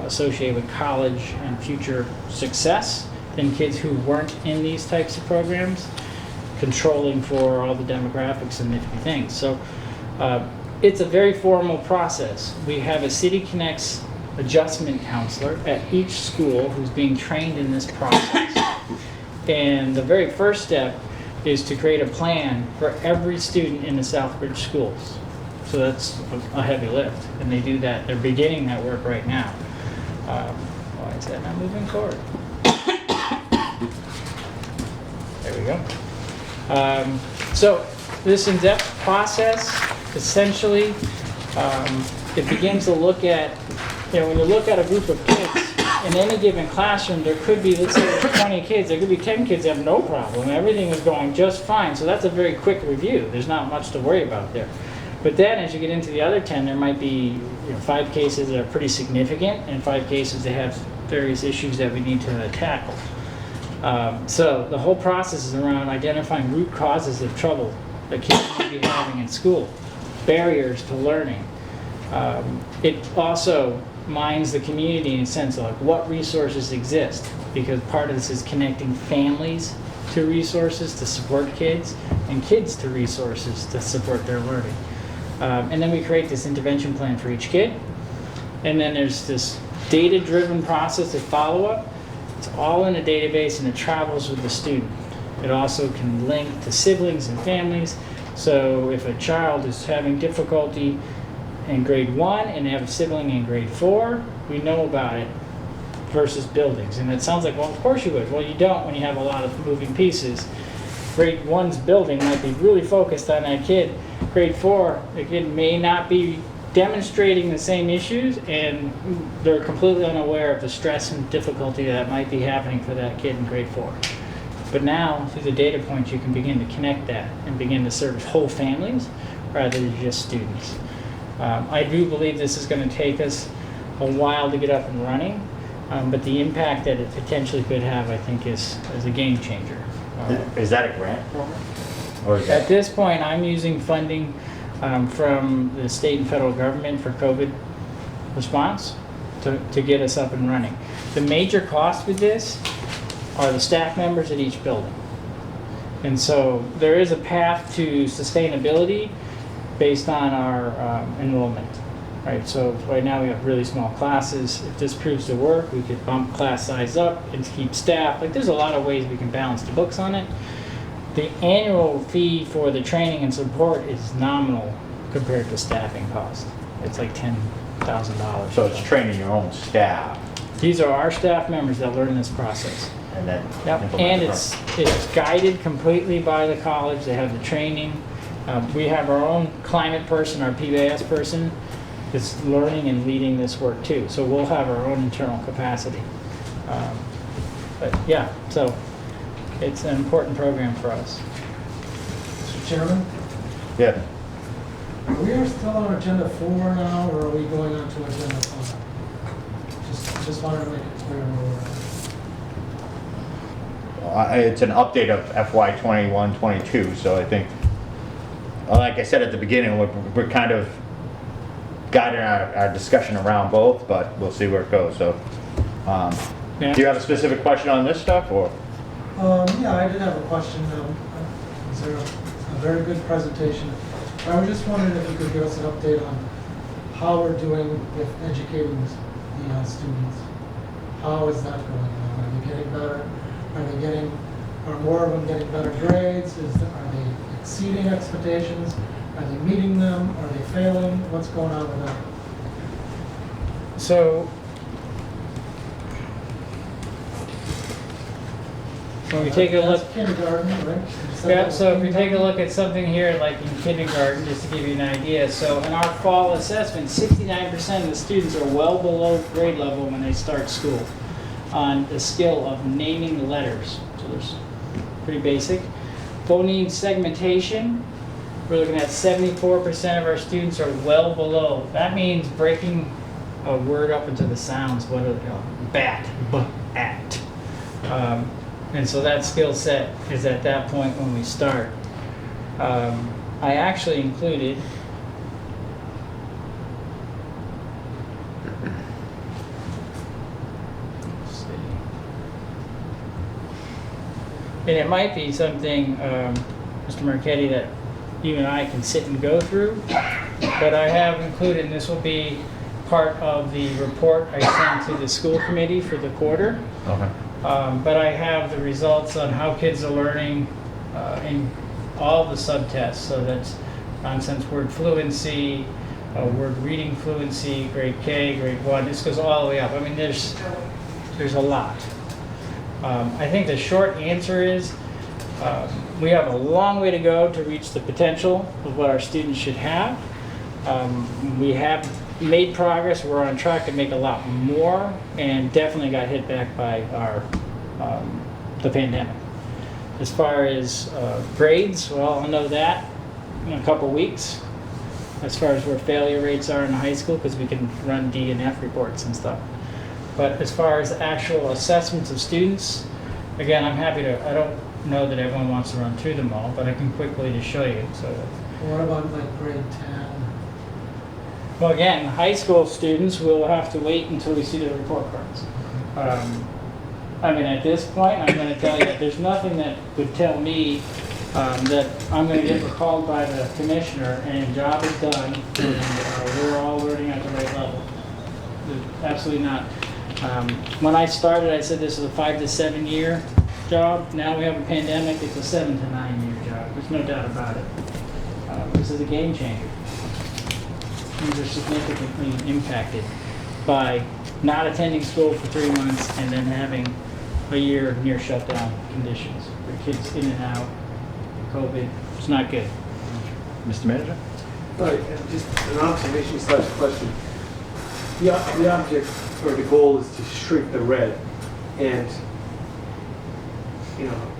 associated with college and future success than kids who weren't in these types of programs, controlling for all the demographics and different things. So it's a very formal process. We have a City Connects adjustment counselor at each school who's being trained in this process. And the very first step is to create a plan for every student in the Southbridge schools. So that's a heavy lift, and they do that. They're beginning that work right now. Why is that not moving forward? There we go. So this in-depth process, essentially, it begins to look at, when you look at a group of kids, in any given classroom, there could be, let's say there's 20 kids, there could be 10 kids that have no problem. Everything is going just fine. So that's a very quick review. There's not much to worry about there. But then as you get into the other 10, there might be 5 cases that are pretty significant and 5 cases that have various issues that we need to tackle. So the whole process is around identifying root causes of trouble that kids may be having in school, barriers to learning. It also mines the community in a sense of like what resources exist, because part of this is connecting families to resources to support kids and kids to resources to support their learning. And then we create this intervention plan for each kid. And then there's this data-driven process of follow-up. It's all in a database and it travels with the student. It also can link to siblings and families. So if a child is having difficulty in grade 1 and they have a sibling in grade 4, we know about it versus buildings. And it sounds like, well, of course you would. Well, you don't when you have a lot of moving pieces. Grade 1's building might be really focused on that kid. Grade 4, the kid may not be demonstrating the same issues, and they're completely unaware of the stress and difficulty that might be happening for that kid in grade 4. But now, through the data points, you can begin to connect that and begin to serve whole families rather than just students. I do believe this is going to take us a while to get up and running, but the impact that it potentially could have, I think, is a game changer. Is that a grant program? Or is that? At this point, I'm using funding from the state and federal government for COVID response to get us up and running. The major cost with this are the staff members at each building. And so there is a path to sustainability based on our enrollment, right? So right now we have really small classes. If this proves to work, we could bump class size up and keep staff. Like there's a lot of ways we can balance the books on it. The annual fee for the training and support is nominal compared to staffing cost. It's like $10,000. So it's training your own staff These are our staff members that learn this process. and then Yep, implement and the it's guided completely by the college. They have the training. We have our own climate person, our PBS person, that's learning and leading this work too. So we'll have our own internal capacity. But yeah, so it's an important program for us. Mr. Chairman, Yeah. we are still on agenda 4 now, or are we going on to agenda 5? Just wanted to make it clear where we're at. It's an update of FY 21-22, so I think, like I said at the beginning, we're kind of guiding our discussion around both, but we'll see where it goes. So, Yeah. do you have a specific question on this stuff, or? Yeah, I did have a question. Was there a very good presentation? I was just wondering if you could give us an update on how we're doing with educating the students. How is that going on? Are they getting better? Are more of them getting better grades? Are they exceeding expectations? Are they meeting them? Are they failing? What's going on with that? So when we take a look, That's kindergarten, right? You said yeah, that was so if we take a kindergarten? look at something here like in kindergarten, just to give you an idea. So in our fall assessment, 69% of the students are well below grade level when they start school on the skill of naming the letters. So there's pretty basic. full needs segmentation, we're looking at 74% of our students are well below. That means breaking a word up into the sounds, what are they? Bat, at. And so that skill set is at that point when we start. I actually included and it might be something, Mr. Marchetti, that you and I can sit and go through, but I have included, and this will be part of the report I sent to the school committee for the quarter. Okay. But I have the results on how kids are learning in all the subtests. So that's nonsense word fluency, word reading fluency, grade K, grade 1. This goes all the way up. I mean, there's a lot. I think the short answer is we have a long way to go to reach the potential of what our students should have. We have made progress. We're on track to make a lot more, and definitely got hit back by the pandemic. As far as grades, well, I'll know that in a couple weeks. As far as where failure rates are in high school, because we can run D and F reports and stuff. But as far as actual assessments of students, again, I'm happy to. I don't know that everyone wants to run through them all, but I can quickly just show you. So. What about like grade 10? Well, again, high school students will have to wait until we see the report cards. I mean, at this point, I'm going to tell you that there's nothing that would tell me that I'm going to get called by the commissioner and job is done and we're all learning at the right level. Absolutely not. When I started, I said this was a 5 to 7 year job. Now we have a pandemic, it's a 7 to 9 year job. There's no doubt about it. This is a game changer. These are significantly impacted by not attending school for 3 months and then having a year of near shutdown conditions for kids in and out, COVID. It's not good. Mr. Manager? Right, and just an observation / question. The object or the goal is to shrink the red, and you know,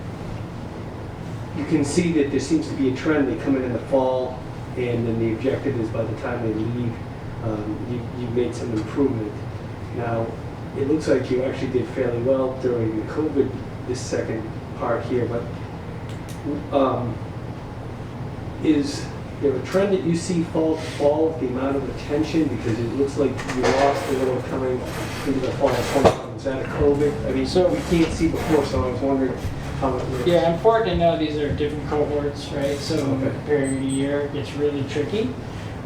you can see that there seems to be a trend. They come in the fall, and then the objective is by the time they leave, you've made some improvement. Now, it looks like you actually did fairly well during the COVID, this second part here, but is there a trend that you see fall the amount of attention? Because it looks like you lost a little coming into the fall. Is that a COVID? I mean, so we can't see before, so I was wondering how it works. Yeah, important to know these are different cohorts, right? So Okay. comparing a year, it's really tricky.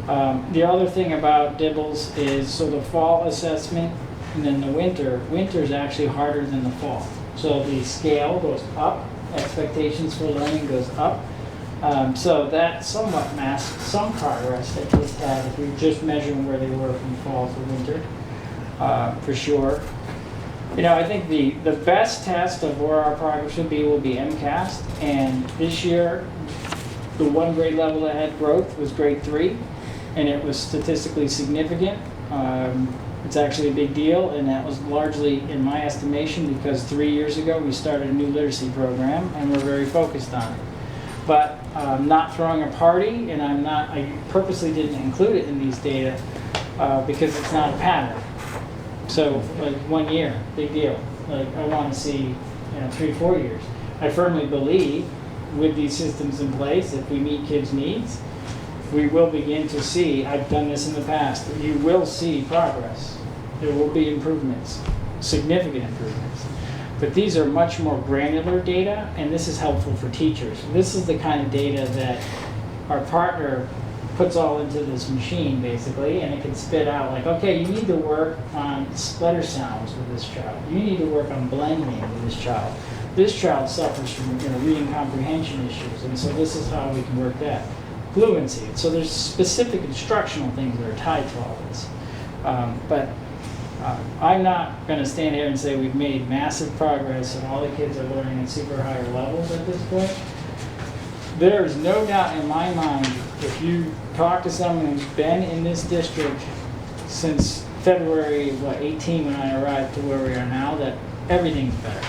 The other thing about DIBELS is, so the fall assessment and then the winter is actually harder than the fall. So the scale goes up, expectations for learning goes up. So that somewhat masks some progress that kids had if you're just measuring where they were from fall to winter, for sure. You know, I think the best test of where our progress will be Mcat, and this year, the one grade level that had growth was grade 3, and it was statistically significant. It's actually a big deal, and that was largely, in my estimation, because 3 years ago we started a new literacy program, and we're very focused on it. But I'm not throwing a party, and I purposely didn't include it in these data because it's not a pattern. So, like 1 year, big deal. Like I want to see, 3 to 4 years. I firmly believe with these systems in place, if we meet kids' needs, we will begin to see, I've done this in the past, you will see progress. There will be improvements, significant improvements. But these are much more granular data, and this is helpful for teachers. This is the kind of data that our partner puts all into this machine, basically, and it can spit out like, okay, you need to work on letter sounds with this child. You need to work on blending with this child. This child suffers from reading comprehension issues, and so this is how we can work that. Fluency. So there's specific instructional things that are tied to all this. But I'm not going to stand here and say we've made massive progress and all the kids are learning at super higher levels at this point. There is no doubt in my mind, if you talk to someone who's been in this district since February 18 when I arrived to where we are now, that everything's better.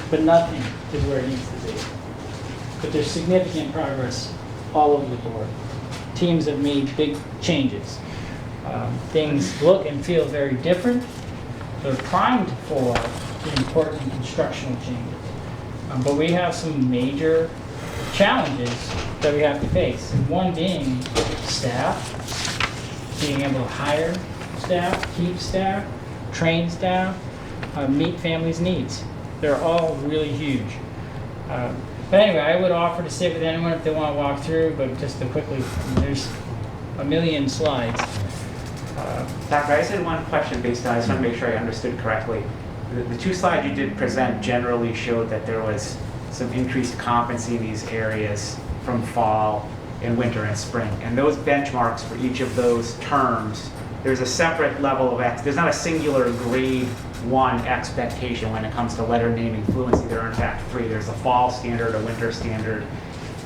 But nothing is where it needs to be. but there's significant progress all over the board. Teams have made big changes. Things look and feel very different. They're primed for important instructional changes. But we have some major challenges that we have to face. And one being staff, being able to hire staff, keep staff, train staff, meet families' needs. They're all really huge. But anyway, I would offer to sit with anyone if they want to walk through, but just to quickly, there's a million slides. Doctor, I just had one question based on, I just want to make sure I understood correctly. The two slides you did present generally showed that there was some increased competency in these areas from fall and winter and spring. And those benchmarks for each of those terms, there's a separate level of, there's not a singular grade 1 expectation when it comes to letter naming fluency. There are in fact 3. There's a fall standard, a winter standard,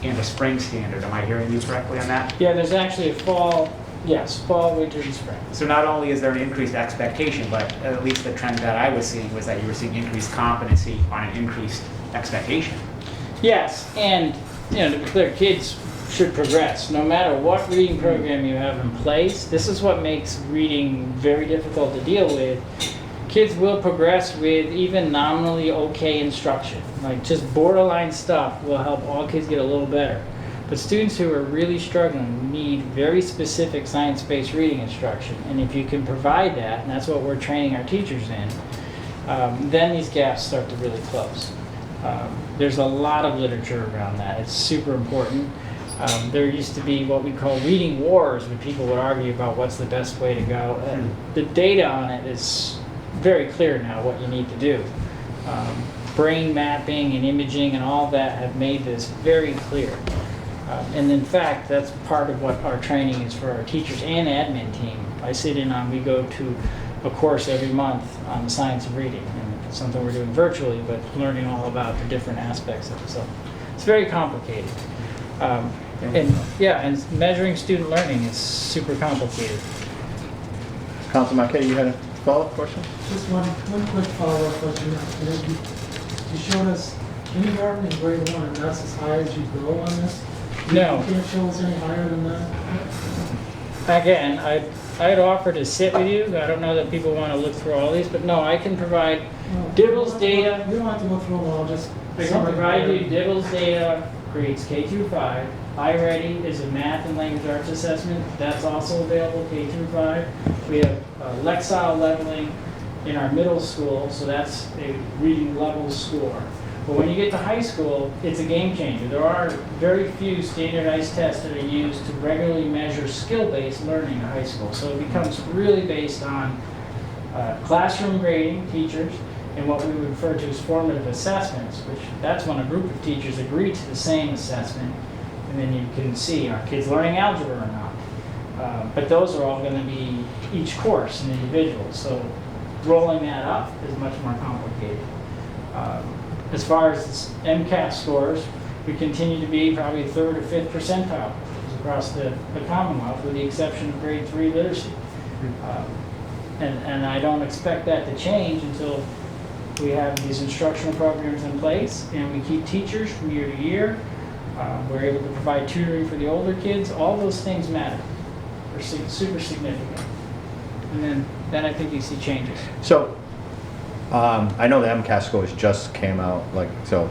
and a spring standard. Am I hearing you correctly on that? Yeah, there's actually a fall, yes, fall, winter, and spring. So not only is there an increased expectation, but at least the trend that I was seeing was that you were seeing increased competency on an increased expectation. Yes, and to be clear, kids should progress. No matter what reading program you have in place, this is what makes reading very difficult to deal with. Kids will progress with even nominally okay instruction. Like just borderline stuff will help all kids get a little better. But students who are really struggling need very specific science-based reading instruction. And if you can provide that, and that's what we're training our teachers in, then these gaps start to really close. There's a lot of literature around that. It's super important. There used to be what we call reading wars, where people would argue about what's the best way to go. The data on it is very clear now what you need to do. Brain mapping and imaging and all that have made this very clear. And in fact, that's part of what our training is for our teachers and admin team. We go to a course every month on the science of reading. And it's something we're doing virtually, but learning all about the different aspects of it. So it's very complicated. And measuring student learning is super complicated. Councilman Mcat, you had a follow-up question? Just one quick follow-up question. You showed us kindergarten and grade 1, and that's as high as you go on this? No. You can't show us any higher than that? Again, I'd offer to sit with you. I don't know that people want to look through all these, but no, I can provide Dibble's data. You don't have to go through them all, just... I can provide you Dibble's data, grades K through 5. iReady is a math and language arts assessment. That's also available K through 5. We have Lexile leveling in our middle school, so that's a reading level score. But when you get to high school, it's a game changer. There are very few standardized tests that are used to regularly measure skill-based learning in high school. So it becomes really based on classroom grading, teachers, and what we would refer to as formative assessments, which that's when a group of teachers agree to the same assessment, and then you can see, are kids learning algebra or not? But those are all going to be each course, an individual. So rolling that up is much more complicated. As far as Mcat scores, we continue to be probably 3rd or 5th percentile across the Commonwealth, with the exception of grade 3 literacy. And I don't expect that to change until we have these instructional programs in place and we keep teachers from year to year. We're able to provide tutoring for the older kids. All those things matter. They're super significant. And then I think you see changes. So, I know the Mcat scores just came out, so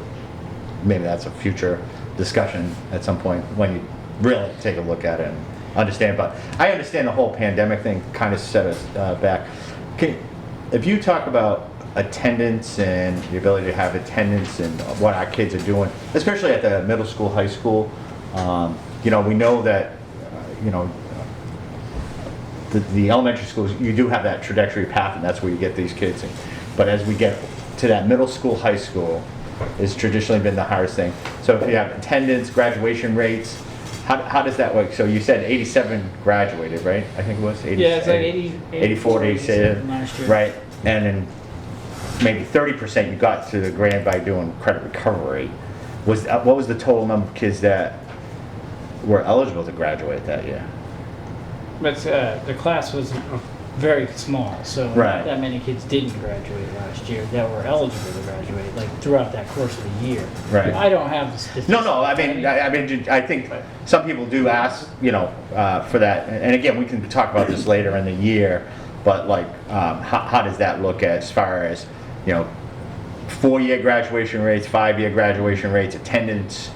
maybe that's a future discussion at some point when you really take a look at it and understand. But I understand the whole pandemic thing kind of set us back. If you talk about attendance and the ability to have attendance and what our kids are doing, especially at the middle school, high school, we know that, the elementary schools, you do have that trajectory path, and that's where you get these kids. But as we get to that middle school, high school, it's traditionally been the hardest thing. So if you have attendance, graduation rates, how does that work? So you said 87 graduated, right? I think it was 80, Yeah, it's like 84 to 87 last year. right? And then maybe 30% you got to the grade by doing credit recovery. What was the total number of kids that were eligible to graduate that year? But the class was very small. So Right. not that many kids didn't graduate last year that were eligible to graduate, like throughout that course of the year. Right. I don't have the statistics. No, I mean, I think some people do ask, for that, and again, we can talk about this later in the year, but like, how does that look as far as, 4-year graduation rates, 5-year graduation rates, attendance,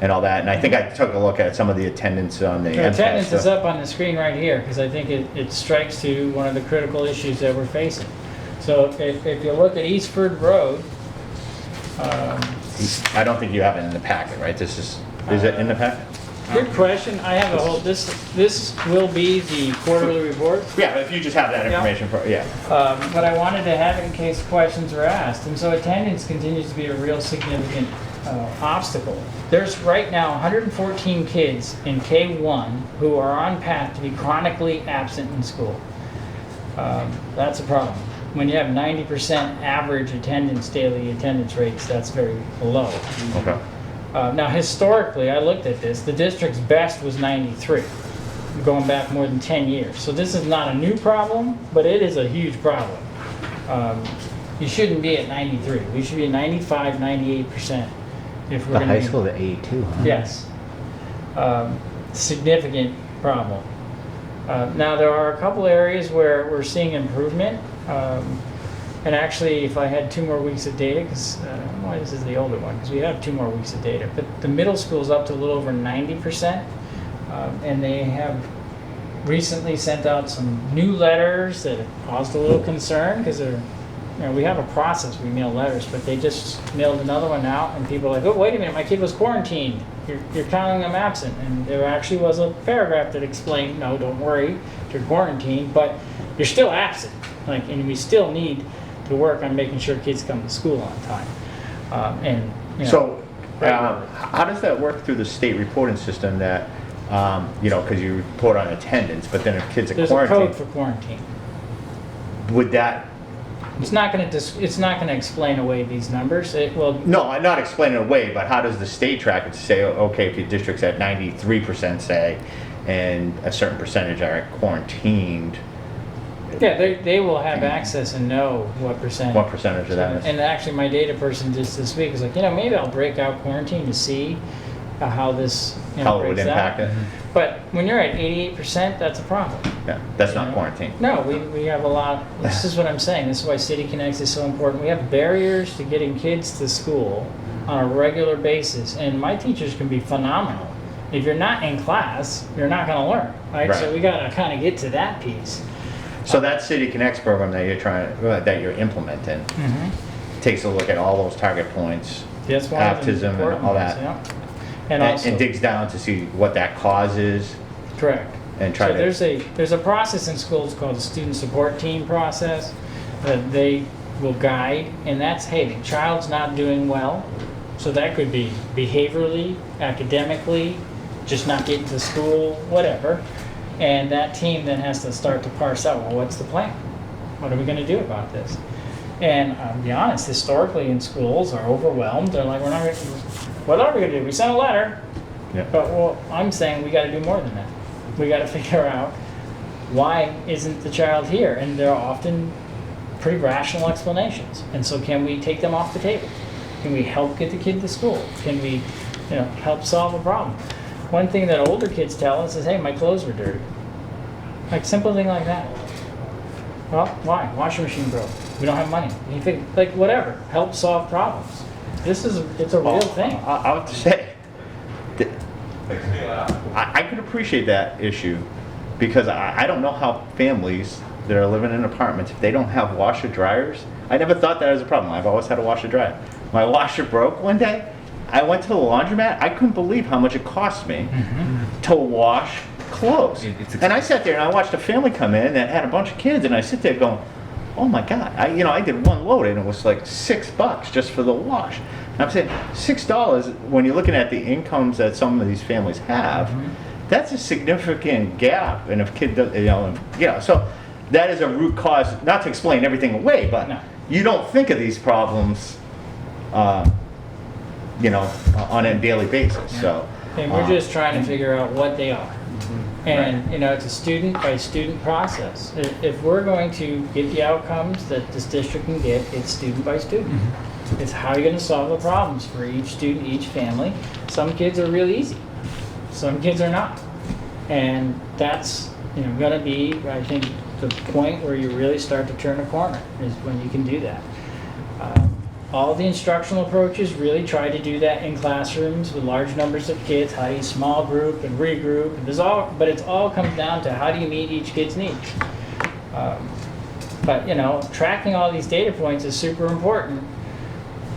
and all that, and I think I took a look at some of the attendance on the The MCAT attendance is stuff. up on the screen right here, because I think it strikes to one of the critical issues that we're facing. So if you look at Eastford Road, I don't think you have it in the packet, right? Is it in the packet? good question, I have a whole, this will be the quarterly report. Yeah, if you just have that Yeah. information for, yeah. But I wanted to have it in case questions were asked, and so attendance continues to be a real significant obstacle. There's right now 114 kids in K-1 who are on path to be chronically absent in school. That's a problem. When you have 90% average attendance, daily attendance rates, that's very low. Okay. Now historically, I looked at this, the district's best was 93, going back more than 10 years. So this is not a new problem, but it is a huge problem. You shouldn't be at 93, we should be at 95, 98% if we're The gonna high be- school, the 82, huh? Yes. Significant problem. Now, there are a couple areas where we're seeing improvement. And actually, if I had 2 more weeks of data, because well, this is the older one, because we have 2 more weeks of data. But the middle school's up to a little over 90%. And they have recently sent out some new letters that have caused a little concern, because they're, we have a process, we mail letters, but they just mailed another one out, and people are like, oh, wait a minute, my kid was quarantined. You're counting them absent. And there actually was a paragraph that explained, no, don't worry, you're quarantined, but you're still absent. And we still need to work on making sure kids come to school on time. So, how does that work through the state reporting system that, because you report on attendance, but then if kids are There's a code quarantined, for quarantine. would that, It's not going to explain away these numbers. It will. no, I'm not explaining it away, but how does the state track it to say, okay, if your district's at 93%, say, and a certain percentage are quarantined, Yeah, they will have access and know what percentage. what percentage of that is? And actually, my data person just this week was like, maybe I'll break out quarantine to see how this How it would breaks impact out. it? But when you're at 88%, that's a problem. Yeah, that's not quarantine. No, we have a lot. This is what I'm saying. This is why City Connects is so important. We have barriers to getting kids to school on a regular basis, and my teachers can be phenomenal. If you're not in class, you're not going to learn, right? So Right. we got to kind of get to that piece. So that City Connects program that you're implementing takes a look at all those target points, That's one of the autism and important all ones, that, yeah. And also, and digs down to see what that causes correct. and try So to. there's a process in schools called the student support team process that they will guide, and that's, hey, the child's not doing well, so that could be behaviorally, academically, just not getting to school, whatever. And that team then has to start to parse out, well, what's the plan? What are we going to do about this? And I'll be honest, historically in schools are overwhelmed. They're like, what are we going to do? We sent a letter. Yeah. But well, I'm saying we got to do more than that. We got to figure out why isn't the child here? And there are often pretty rational explanations. And so can we take them off the table? Can we help get the kid to school? Can we help solve a problem? One thing that older kids tell us is, hey, my clothes were dirty. Like simple thing like that. Well, why? Washing machine broke. We don't have money. And you think, like, whatever. Help solve problems. It's a real thing. I have to say, that I could appreciate that issue because I don't know how families that are living in apartments, if they don't have washer dryers, I never thought that was a problem. I've always had a washer dryer. My washer broke one day. I went to the laundromat. I couldn't believe how much it cost me to wash clothes. And I sat there and I watched a family come in that had a bunch of kids, and I sit there going, oh my God. I did one load and it was like $6 just for the wash. And I'm saying $6 when you're looking at the incomes that some of these families have, that's a significant gap. And if kid does, so that is a root cause, not to explain everything away, but No. you don't think of these problems, on a daily basis. So, And we're just trying to figure out what they are. And, you know, it's a student by student process. If we're going to get the outcomes that this district can get, it's student by student. It's how you're gonna solve the problems for each student, each family. Some kids are real easy, some kids are not. And that's, you know, gonna be, I think, the point where you really start to turn a corner, is when you can do that. All the instructional approaches really try to do that in classrooms with large numbers of kids. How do you small group and regroup? And but it's all comes down to how do you meet each kid's needs. But you know, tracking all these data points is super important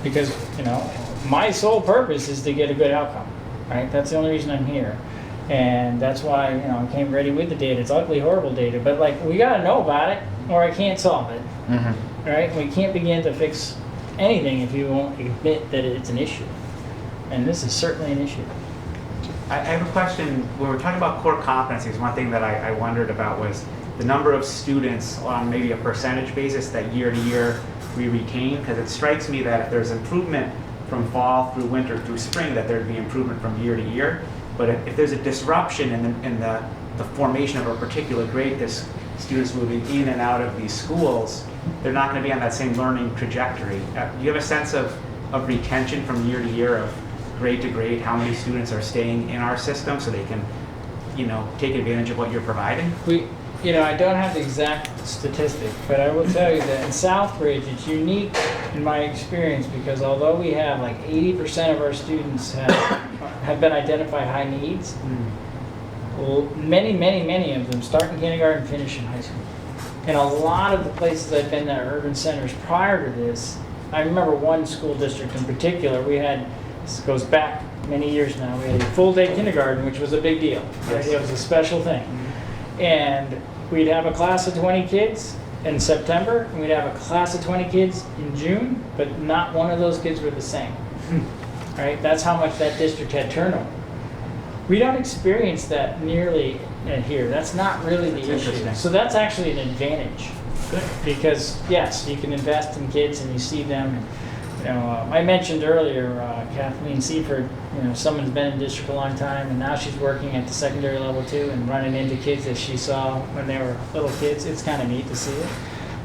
because you know my sole purpose is to get a good outcome. Right? That's the only reason I'm here, and that's why you know I came ready with the data. It's ugly, horrible data, but like we got to know about it, or I can't solve it. Right? We can't begin to fix anything if you won't admit that it's an issue. And this is certainly an issue. I have a question. When we're talking about core competencies, one thing that I wondered about was the number of students on maybe a percentage basis that year to year we retain, because it strikes me that if there's improvement from fall through winter through spring, that there'd be improvement from year to year. But if there's a disruption in the formation of a particular grade, because students moving in and out of these schools, they're not going to be on that same learning trajectory. Do you have a sense of retention from year to year, of grade to grade, how many students are staying in our system so they can, you know, take advantage of what you're providing? You know, I don't have the exact statistic, but I will tell you that in Southbridge, it's unique in my experience because although we have like 80% of our students have been identified high needs, well, many of them start in kindergarten, finish in high school. And a lot of the places I've been at urban centers prior to this, I remember one school district in particular, we had, this goes back many years now, we had a full day kindergarten, which was a big deal. Right? It was a special thing. And we'd have a class of 20 kids in September, and we'd have a class of 20 kids in June, but not one of those kids were the same. Right? That's how much that district had turnover. We don't experience that nearly here. That's not really the issue. So that's actually an advantage. Good. Because yes, you can invest in kids and you see them. And, you know, I mentioned earlier Kathleen Seaford. You know, someone's been in district a long time, and now she's working at the secondary level too, and running into kids that she saw when they were little kids. It's kind of neat to see it.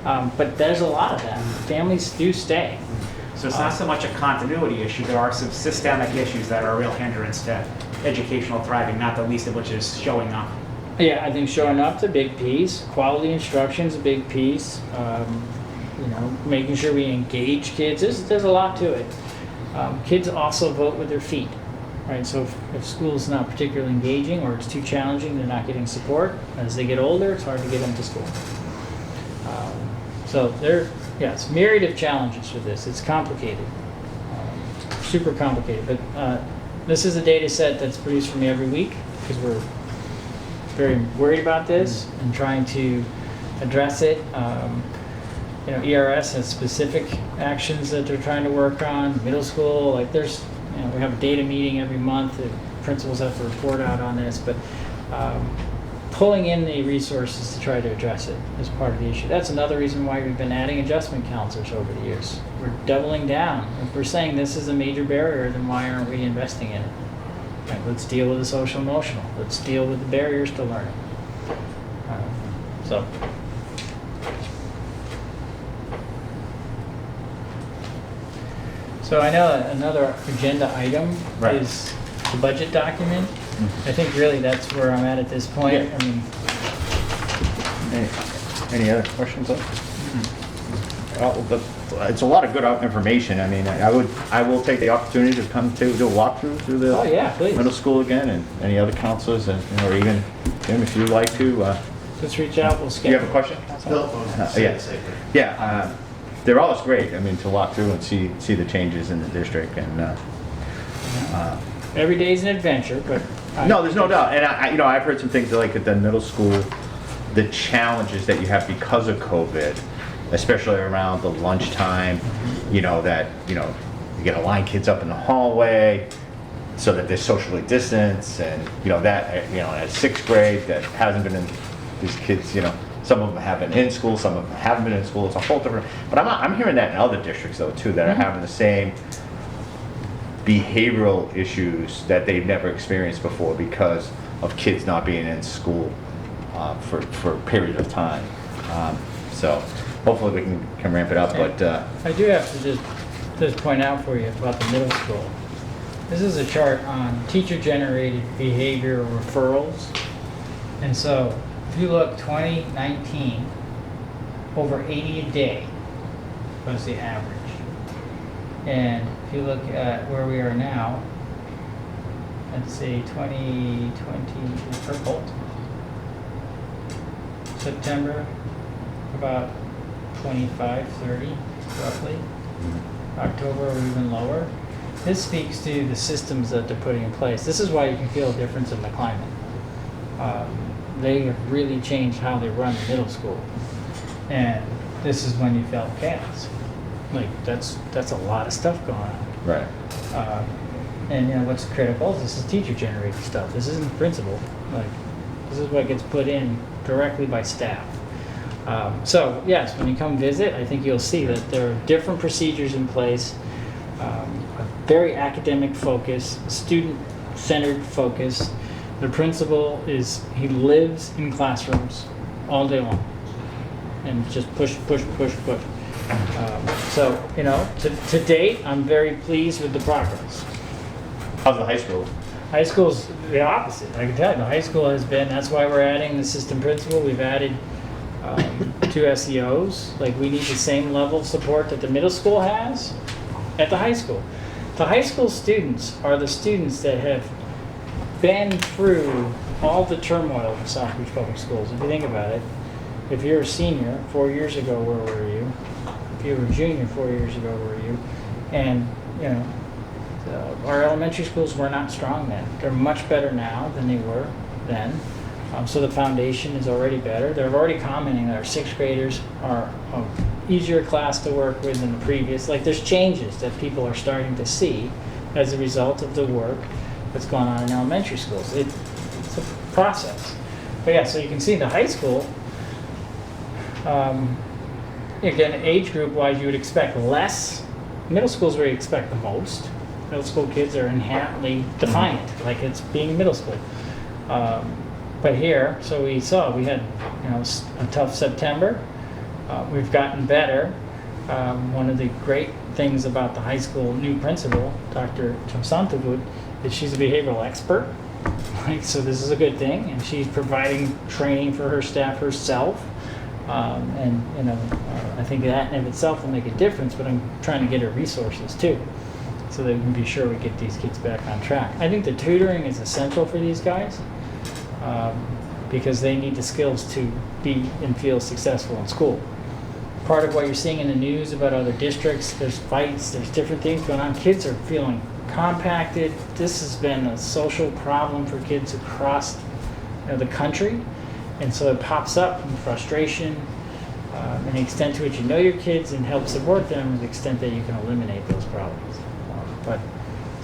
But there's a lot of that. Families do stay. So it's not so much a continuity issue. There are some systemic issues that are a real hindrance to educational thriving, not the least of which is showing up. Yeah, I think showing up's a big piece. Quality instruction's a big piece. You know, making sure we engage kids. There's a lot to it. Kids also vote with their feet, right? So if school's not particularly engaging or it's too challenging, they're not getting support. As they get older, it's hard to get them to school. So yes, myriad of challenges for this. It's complicated, super complicated. But this is a data set that's produced for me every week because we're very worried about this and trying to address it. You know, ERS has specific actions that they're trying to work on. Middle school, like there's, you know, we have a data meeting every month. The principals have to report out on this, but pulling in the resources to try to address it is part of the issue. That's another reason why we've been adding adjustment counselors over the years. We're doubling down. If we're saying this is a major barrier, then why aren't we investing in it? Right, let's deal with the social emotional. Let's deal with the barriers to learning. So I know another agenda item is the budget document. I think really that's where I'm at this point. Yeah. I mean, Any other questions? It's a lot of good information. I mean, I will take the opportunity to come to do a walkthrough through the oh yeah, please. middle school again, and any other counselors, and or even Tim, if you'd like to. Just reach out, we'll Do schedule. you have a question? Yeah. They're always great. I mean, to walk through and see the changes in the district, and Every day's an adventure, but. no, there's no doubt. And I've heard some things like at the middle school, the challenges that you have because of COVID, especially around the lunchtime. You know that you got to line kids up in the hallway so that they're socially distanced, and at sixth grade that hasn't been in. These kids, some of them have been in school, some of them haven't been in school. It's a whole different. But I'm hearing that in other districts though too, that are having the same behavioral issues that they've never experienced before because of kids not being in school for a period of time. So hopefully we can ramp it up, but I do have to just point out for you about the middle school. This is a chart on teacher-generated behavior referrals. And so if you look 2019, over 80 a day was the average. And if you look at where we are now, let's see, 2020, purple, September, about 25, 30, roughly. October, or even lower. This speaks to the systems that they're putting in place. This is why you can feel a difference in the climate. They have really changed how they run the middle school. And this is when you felt chaos. Like, that's a lot of stuff going on. right. And you know what's critical? This is teacher-generated stuff. This isn't principal. Like, this is what gets put in directly by staff. So yes, when you come visit, I think you'll see that there are different procedures in place, a very academic focus, student-centered focus. The principal he lives in classrooms all day long, and just push. So, you know, to date, I'm very pleased with the progress. How's the high school? High school's the opposite. I can tell you, the high school has been, that's why we're adding the assistant principal. We've added 2 SEOs. Like, we need the same level of support that the middle school has at the high school. The high school students are the students that have been through all the turmoil of South Beach Public Schools. If you think about it, if you're a senior, 4 years ago, where were you? If you were a junior, 4 years ago, where were you? And, you know, our elementary schools were not strong then. They're much better now than they were then. So the foundation is already better. They're already commenting that our 6th graders are an easier class to work with than the previous. Like, there's changes that people are starting to see as a result of the work that's going on in elementary schools. It's a process. But yeah, so you can see the high school, again, age group wise, you would expect less. Middle school is where you expect the most. Middle school kids are inherently defiant, like it's being middle school. But here, so we had, you know, a tough September. We've gotten better. One of the great things about the high school new principal, Dr. Chamsantavut, is she's a behavioral expert. Like, so this is a good thing, and she's providing training for her staff herself. And you know, I think that in of itself will make a difference. But I'm trying to get her resources too, so that we can be sure we get these kids back on track. I think the tutoring is essential for these guys. Because they need the skills to be and feel successful in school. Part of what you're seeing in the news about other districts, there's fights, there's different things going on. Kids are feeling compacted. This has been a social problem for kids across, you know, the country. And so it pops up in frustration, and the extent to which you know your kids and help support them is the extent that you can eliminate those problems.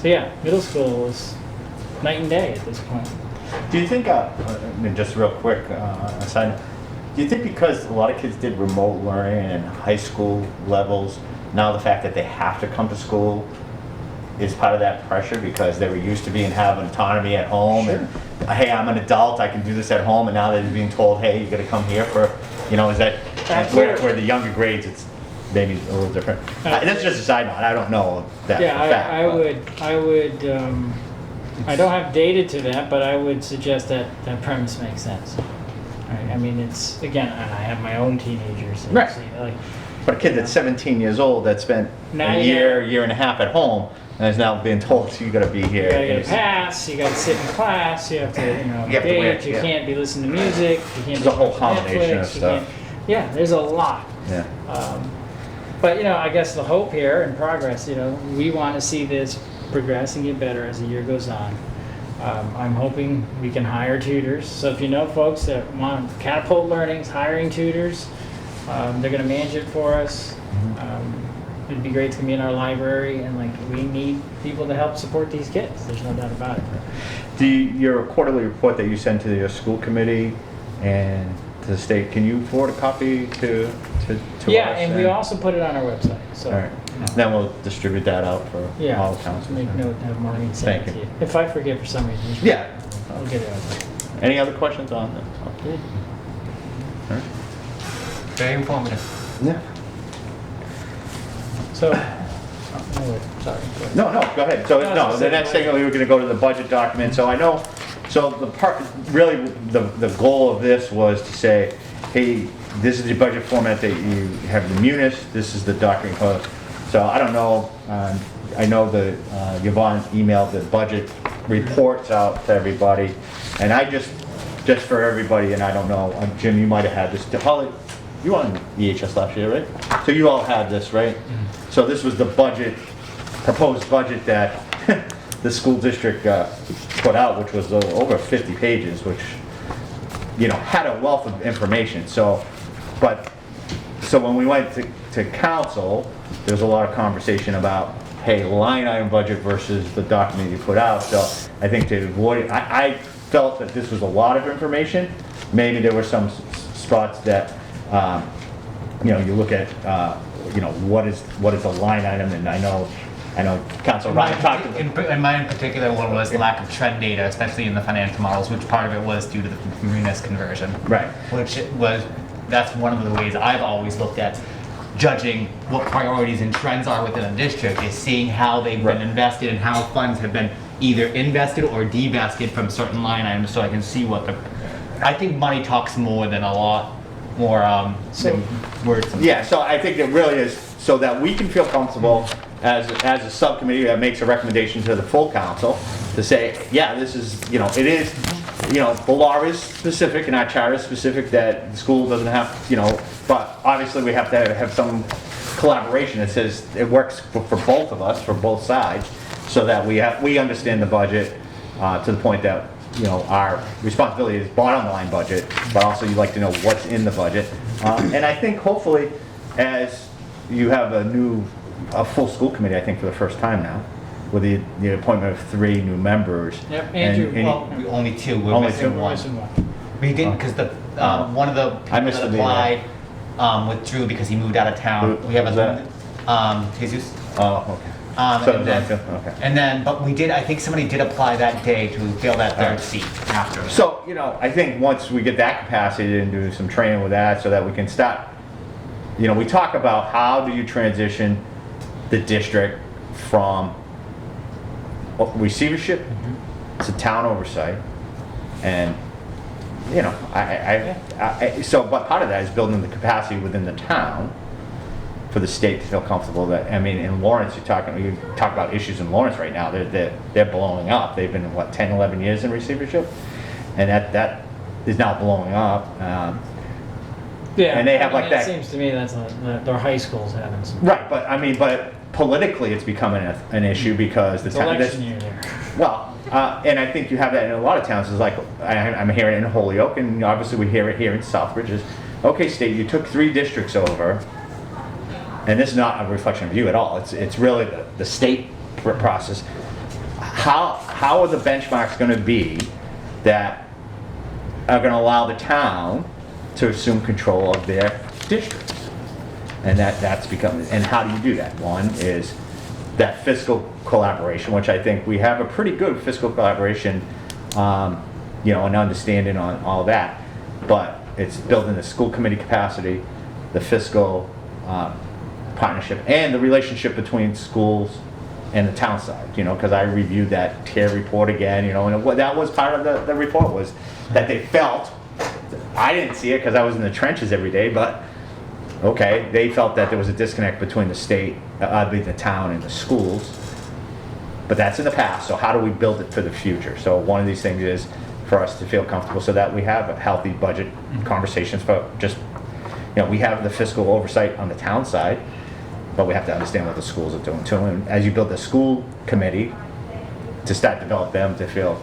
So yeah, middle school is night and day at this point. Do you think, just real quick, aside note, do you think because a lot of kids did remote learning in high school levels, now the fact that they have to come to school is part of that pressure because they were used to having autonomy at home? Sure. And, hey, I'm an adult, I can do this at home, and now they're being told, hey, you gotta come here for, you know, is that, where the younger grades, it's maybe a little different. That's just a side note, I don't know that Yeah, for a fact. I would, I don't have data to that, but I would suggest that that premise makes sense. Right? I mean, it's, again, and I have my own teenagers. And Right. it's, like, But a kid that's 17 years old that spent Now a you year and a half at home, and is now being told, you gotta be here. you gotta get a pass, you gotta sit in class, you have to, you know, You have to wear- engage, you yeah. can't be listening to music, you can't There's be a whole watching combination of Netflix, you stuff. can't- Yeah, there's a lot. Yeah. But, you know, I guess the hope here and progress, you know, we want to see this progress and get better as the year goes on. I'm hoping we can hire tutors. So if you know folks that want catapult learnings, hiring tutors, they're going to manage it for us. It'd be great to be in our library, and like, we need people to help support these kids. There's no doubt about it. Your quarterly report that you send to your school committee and to the state, can you forward a copy to us? Yeah, and we also put it on our website. So, All right. Then we'll distribute that out for yeah, all just towns. make note to have Maureen send it Thank to you. you. If I forget for some reason. Yeah. I'll We'll get it out there. Any other questions on this? Okay. All right. Very informative. Yeah. So, oh, wait, sorry. Go ahead. No, go ahead. So, No, I was no, gonna the say, next thing, we were gonna go to the budget document, so I know, so the part, really, the goal of this was to say, hey, this is the budget format that you have the munis, this is the document code. So I don't know, I know that Yvonne emailed the budget reports out to everybody, and I just for everybody, and I don't know, Jim, you might have had this, Holly, you were on EHS last year, right? So you all had this, right? So this was the budget, proposed budget that the school district put out, which was over 50 pages, which, you know, had a wealth of information. So when we went to council, there was a lot of conversation about, hey, line item budget versus the document you put out. So I think to avoid, I felt that this was a lot of information. Maybe there were some spots that, you know, you look at, you know, what is a line item, and I know Council Ryan talked about. In mine in particular, one was lack of trend data, especially in the financial models, which part of it was due to the munis conversion. Right. Which that's one of the ways I've always looked at judging what priorities and trends are within a district, is seeing how they've been invested and how funds have been either invested or divested from certain line items, so I can see what I think money talks more than a lot more than words. Yeah, so I think it really is so that we can feel comfortable as a subcommittee that makes a recommendation to the full council to say, yeah, this is, you know, it is, you know, the law is specific and our charter is specific that the school doesn't have, you know, but obviously we have to have some collaboration that says it works for both of us, for both sides, so that we understand the budget to the point that, you know, our responsibility is bottom line budget, but also you like to know what's in the budget. And I think hopefully as you have a full school committee, I think for the first time now, with the appointment of 3 new members. Yep, Andrew, Well, only 2. We're Only missing two. one. Missing one. We didn't, because the one of the I people missed that the meeting. applied withdrew because he moved out of town. Who We have was Jesus. Oh, okay. And So, then, okay. and then, but we did, I think somebody did apply that day to fill that third seat after. So, you know, I think once we get that capacity and do some training with that so that we can start, you know, we talk about how do you transition the district from receivership to town oversight, and, you know, but part of that is building the capacity within the town for the state to feel comfortable that, I mean, in Lawrence, you talk about issues in Lawrence right now, they're blowing up. They've been, what, 10, 11 years in receivership? And that is now blowing up. Yeah, And they have I mean, like that- It seems to me that's not, their high schools having some. Right, but I mean, but politically it's becoming an issue because the It's town. election year there. Well, and I think you have that in a lot of towns. It's like, I'm hearing it in Holyoke, and obviously we hear it here in Southbridge, is, okay, state, you took 3 districts over, and this is not a reflection of you at all. It's really the state process. How are the benchmarks going to be that are going to allow the town to assume control of their districts? And that's becoming, and how do you do that? One is that fiscal collaboration, which I think we have a pretty good fiscal collaboration, you know, and understanding on all that. But it's building the school committee capacity, the fiscal partnership, and the relationship between schools and the town side, you know, because I reviewed that TIER report again, you know, and what that was part of the report was that they felt, I didn't see it because I was in the trenches every day, but okay, they felt that there was a disconnect between the state, the town and the schools, but that's in the past, so how do we build it for the future? So one of these things is for us to feel comfortable so that we have a healthy budget conversations for just, you know, we have the fiscal oversight on the town side, but we have to understand what the schools are doing too. And as you build the school committee, to start develop them to feel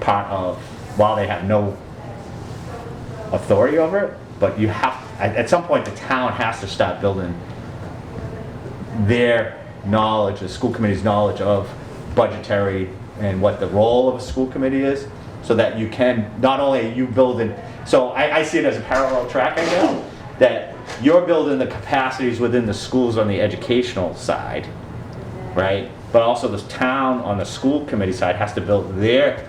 part of, while they have no authority over it, but you have, at some point the town has to start building their knowledge, the school committee's knowledge of budgetary and what the role of a school committee is, so that you can, not only are you building, so I see it as a parallel track, I guess, that you're building the capacities within the schools on the educational side, right? But also the town on the school committee side has to build their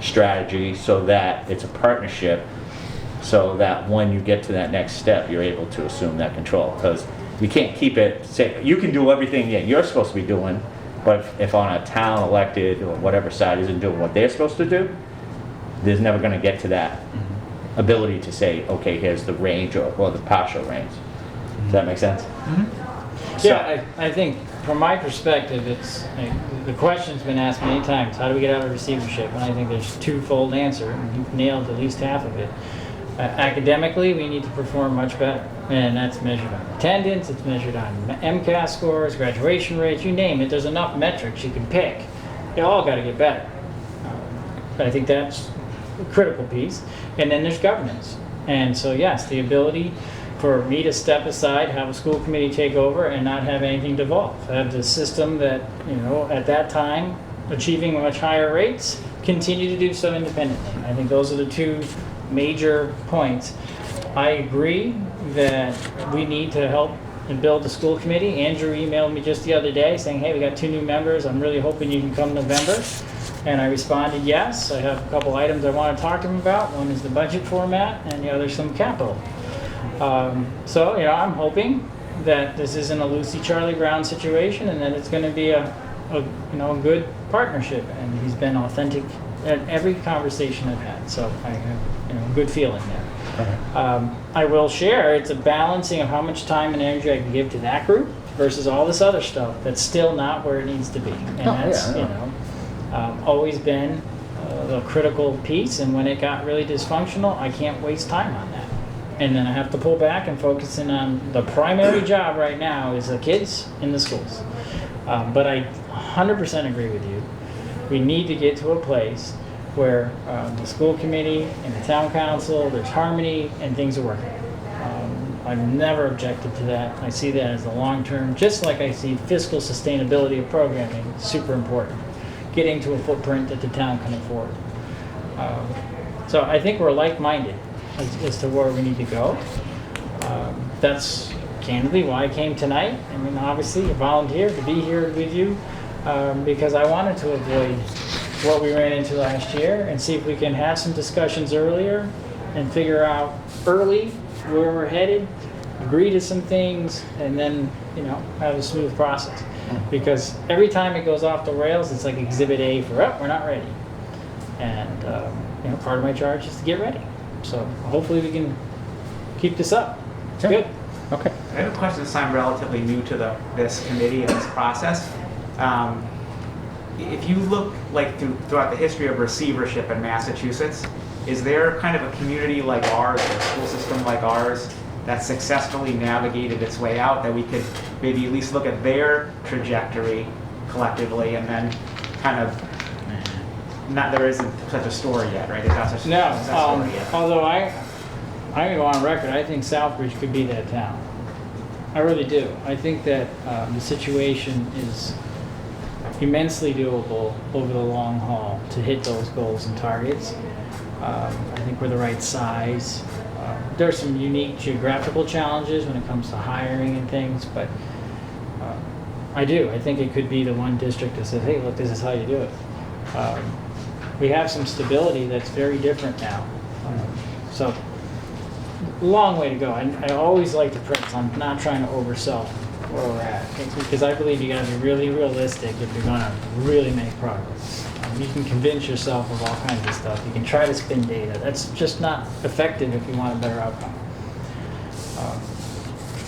strategy so that it's a partnership, so that when you get to that next step, you're able to assume that control. Because you can't keep it, say, you can do everything that you're supposed to be doing, but if on a town elected or whatever side isn't doing what they're supposed to do, there's never going to get to that ability to say, okay, here's the range or the partial range. Does that make sense? Yeah, I think from my perspective, it's like, the question's been asked many times, how do we get out of receivership? And I think there's two-fold answer, and you've nailed at least half of it. Academically, we need to perform much better, and that's measured on attendance, it's measured on Mcat scores, graduation rates, you name it. There's enough metrics you can pick. They all got to get better. I think that's a critical piece. And then there's governance. And so yes, the ability for me to step aside, have a school committee take over, and not have anything devolve. Have the system that, you know, at that time, achieving much higher rates, continue to do so independently. I think those are the two major points. I agree that we need to help and build the school committee. Andrew emailed me just the other day saying, hey, we got 2 new members. I'm really hoping you can come November. And I responded, yes. I have a couple items I want to talk to him about. One is the budget format, and the other is some capital. So, you know, I'm hoping that this isn't a Lucy Charlie Brown situation, and that it's going to be a good partnership. And he's been authentic at every conversation I've had. So I have, a good feeling there. I will share, it's a balancing of how much time and energy I can give to that group versus all this other stuff that's still not where it needs to be. And that's, always been the critical piece. And when it got really dysfunctional, I can't waste time on that. And then I have to pull back and focus in on the primary job right now is the kids in the schools. But I 100% agree with you. We need to get to a place where the school committee and the town council, there's harmony and things are working. I've never objected to that. I see that as a long-term, just like I see fiscal sustainability of programming, super important. Getting to a footprint that the town can afford. So I think we're like-minded as to where we need to go. That's candidly why I came tonight. I mean, obviously, I volunteered to be here with you because I wanted to avoid what we ran into last year and see if we can have some discussions earlier and figure out early where we're headed, agree to some things, and then, have a smooth process. Because every time it goes off the rails, it's like Exhibit A for, we're not ready. And, part of my charge is to get ready. So hopefully we can keep this up. Sure. Good. Okay. I have a question that's I'm relatively new to this committee and this process. If you look throughout the history of receivership in Massachusetts, is there kind of a community like ours, or a school system like ours, that successfully navigated its way out, that we could maybe at least look at their trajectory collectively and then kind of, there isn't such a story yet, right? It's not such a success story yet. Although I'm going to go on record, I think Southbridge could be that town. I really do. I think that the situation is immensely doable over the long haul to hit those goals and targets. I think we're the right size. There are some unique geographical challenges when it comes to hiring and things, but I think it could be the one district that says, hey, look, this is how you do it. We have some stability that's very different now. So, long way to go. I always like to press, I'm not trying to oversell where we're at, because I believe you got to be really realistic if you're going to really make progress. You can convince yourself of all kinds of stuff. You can try to spin data. That's just not effective if you want a better outcome.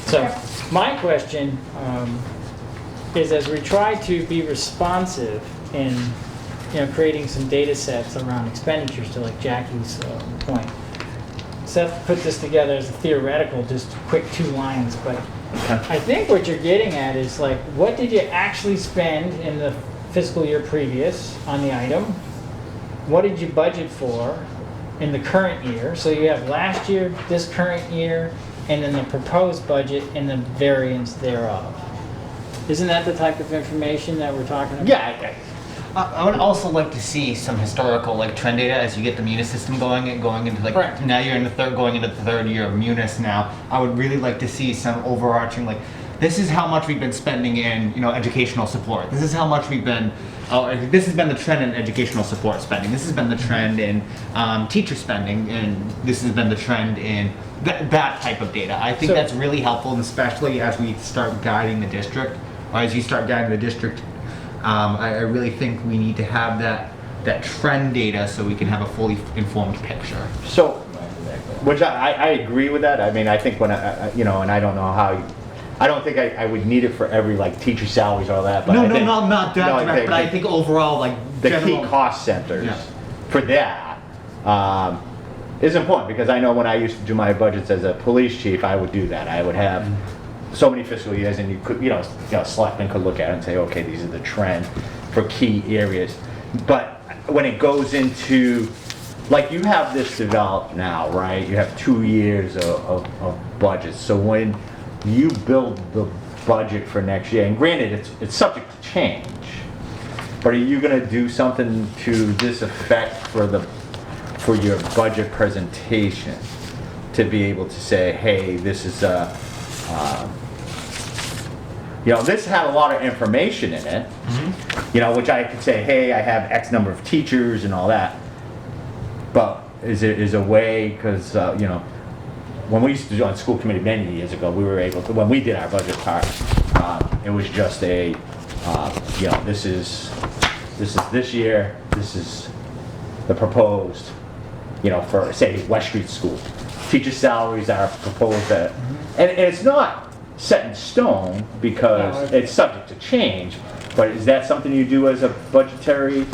So my question is, as we try to be responsive in creating some data sets around expenditures, to like Jackie's point. Seth put this together as a theoretical, just quick 2 lines, but I think what you're getting at is like, what did you actually spend in the fiscal year previous on the item? What did you budget for in the current year? So you have last year, this current year, and then the proposed budget and the variance thereof. Isn't that the type of information that we're talking about? Yeah, I would also like to see some historical trend data as you get the Munis system going into Right. Now you're in going into the 3rd year of Munis now. I would really like to see some overarching this is how much we've been spending in, educational support. This is how much we've been, this has been the trend in educational support spending. This has been the trend in teacher spending, and this has been the trend in that type of data. I think So- that's really helpful, and especially as we start guiding the district, or as you start guiding the district, I really think we need to have that trend data so we can have a fully informed picture. So, which I agree with that. I mean, I think when and I don't know how, I don't think I would need it for every like teacher salaries, all that. But No, I think, not that no, direct, but I think overall, like, the general. key cost centers Yeah. for that is important, because I know when I used to do my budgets as a police chief, I would do that. I would have so many fiscal years, and you could, selectmen could look at it and say, okay, these are the trend for key areas. But when it goes into, like, you have this developed now, right? You have 2 years of budgets. So when you build the budget for next year, and granted, it's subject to change, but are you gonna do something to this effect for your budget presentation, to be able to say, hey, this is this had a lot of information in it, which I could say, hey, I have X number of teachers and all that. But is a way, because when we used to do on school committee many years ago, we were able to, when we did our budget part, it was just a, this is this year, this is the proposed, for say West Street School. Teacher salaries are proposed at, and it's not set in stone because it's subject to change, but is that something you do as a budgetary?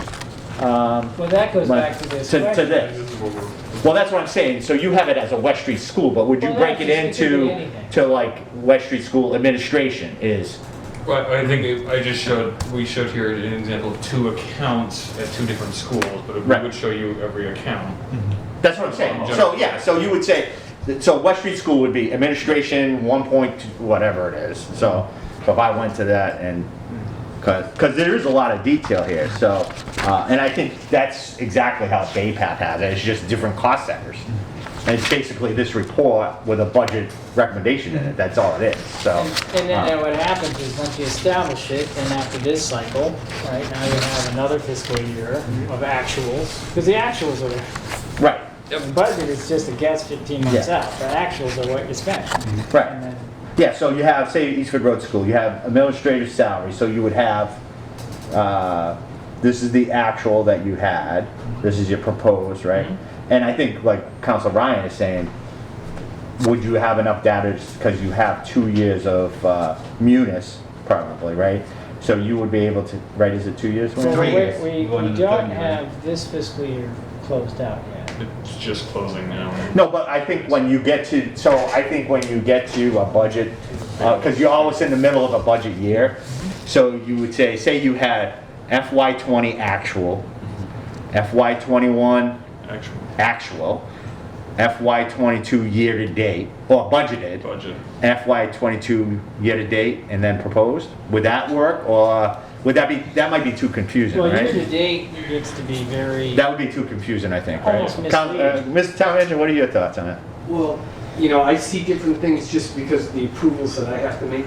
Well, that goes back to this To question. this. Well, that's what I'm saying. So you have it as a West Street School, but would you Well, break it it could be into anything. to like West Street School administration is? Well, I think we showed here an example of 2 accounts at 2 different schools, but we Right. would show you every account. That's what I'm saying. So yeah, so you would say, so West Street School would be administration 1.2, whatever it is. So if I went to that and, because there is a lot of detail here, so, and I think that's exactly how BayPath has it. It's just different cost centers. And it's basically this report with a budget recommendation in it. That's all it is, so. And then what happens is once you establish it, and after this cycle, right, now you have another fiscal year of actuals, because the actuals are, Right, the budget is just a guess 15 months Yeah. out. The actuals are what you spent. right. And then, Yeah, so you have, say, Eastford Road School, you have administrative salary, so you would have, this is the actual that you had, this is your proposed, right? And I think, like Council Ryan is saying, would you have enough data, because you have 2 years of munis, probably, right? So you would be able to, right, is it 2 years? well, 3 years. we Going into don't 30, right? have this fiscal year closed out yet. It's just closing now. No, but I think when you get to, so I think when you get to a budget, because you're always in the middle of a budget year, so you would say you had FY20 actual, FY21 actual, FY22 year to date, or budgeted, Budget. FY22 year to date, and then proposed. Would that work, or would that be, that might be too confusing, Well, right? year to date gets to be very, That would be too confusing, I think, right? Almost misleading. Mr. Town Manager, what are your thoughts on it? Well, I see different things just because of the approvals that I have to make.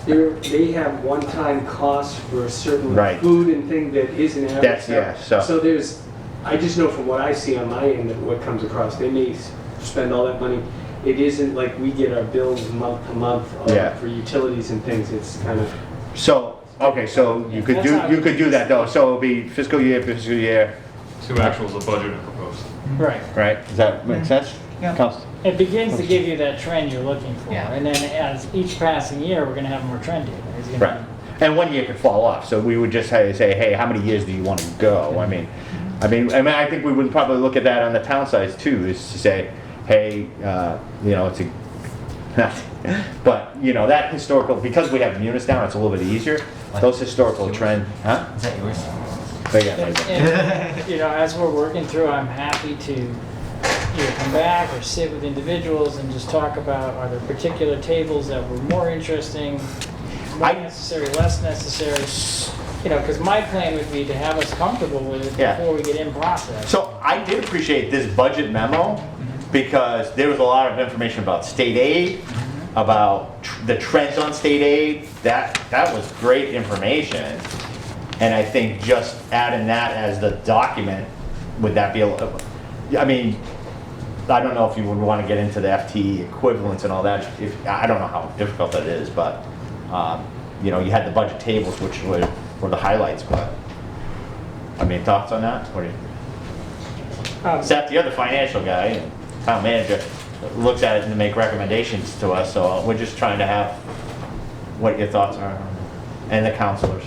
They have one-time costs for a certain Right. food and thing that isn't That's- advertised. yeah, so- So I just know from what I see on my end of what comes across, they may spend all that money. It isn't like we get our bills month to month Yeah. for utilities and things. It's kind of, So, okay, so you could That's how you could do that though, so it'll be fiscal year, 2 actuals, a budget and proposed. right. right? Does that make sense? Yeah. Council? It begins to give you that trend you're looking for. Yeah. And then as each passing year, we're gonna have more trend data. It's gonna Right. And 1 year could fall off, so we would just say, hey, how many years do you want to go? I mean, I think we would probably look at that on the town size too, is to say, hey, it's a, but, that historical, because we have munis now, it's a little bit easier. Those historical trend, huh? Is that yours? But yeah, And, as we're working through, I'm happy to either come back or sit with individuals and just talk about, are there particular tables that were more interesting, more necessary, less necessary? Because my plan would be to have us comfortable with it Yeah. before we get in process. So I did appreciate this budget memo, because there was a lot of information about state aid, about the trends on state aid, that was great information. And I think just adding that as the document, would that be, I mean, I don't know if you would want to get into the FTE equivalents and all that. I don't know how difficult that is, but, you know, you had the budget tables, which were the highlights, but, I mean, thoughts on that? What do you? Seth, you're the financial guy, and town manager looks at it and make recommendations to us, so we're just trying to have what your thoughts are, and the counselors.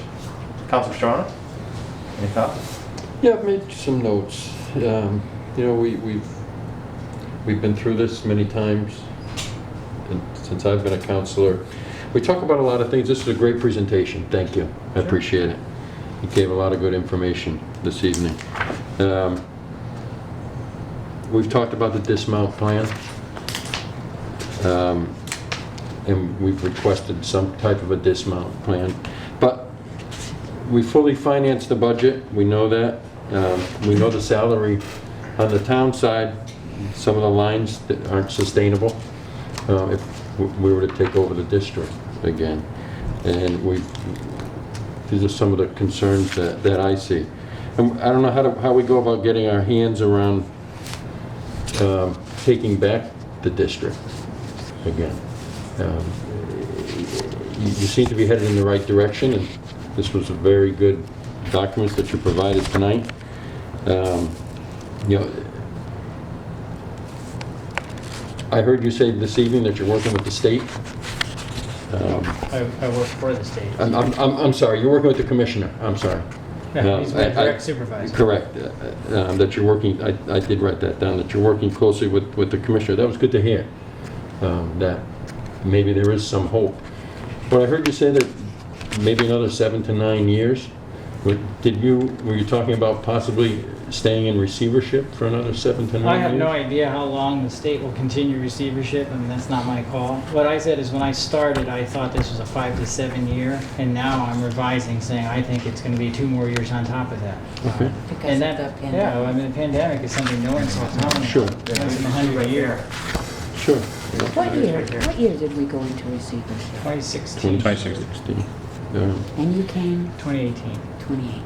Counselor Strona, any thoughts? Yeah, I've made some notes. You know, we've been through this many times, and since I've been a counselor. We talk about a lot of things. This is a great presentation. Thank you. I appreciate it. You gave a lot of good information this evening. We've talked about the dismount plan, and we've requested some type of a dismount plan. But we fully financed the budget. We know that. We know the salary on the town side. Some of the lines that aren't sustainable if we were to take over the district again. And these are some of the concerns that I see. And I don't know how we go about getting our hands around taking back the district again. You seem to be headed in the right direction, and this was a very good document that you provided tonight. You know, I heard you say this evening that you're working with the state. I work for the state. I'm sorry, you're working with the commissioner. I'm sorry. Yeah, he's my direct supervisor. Correct. That you're working, I did write that down, that you're working closely with the commissioner. That was good to hear, that maybe there is some hope. But I heard you say that maybe another 7 to 9 years. Were you talking about possibly staying in receivership for another 7 to 9 years? I have no idea how long the state will continue receivership, and that's not my call. What I said is when I started, I thought this was a 5 to 7 year, and now I'm revising, saying I think it's going to be 2 more years on top of that. Okay. Because And of that, the pandemic. yeah, I mean, the pandemic is something no one saw coming. Sure. Once in 100 year. Sure. What year did we go into receivership? 2016. 2016. And you came 2018. 2018.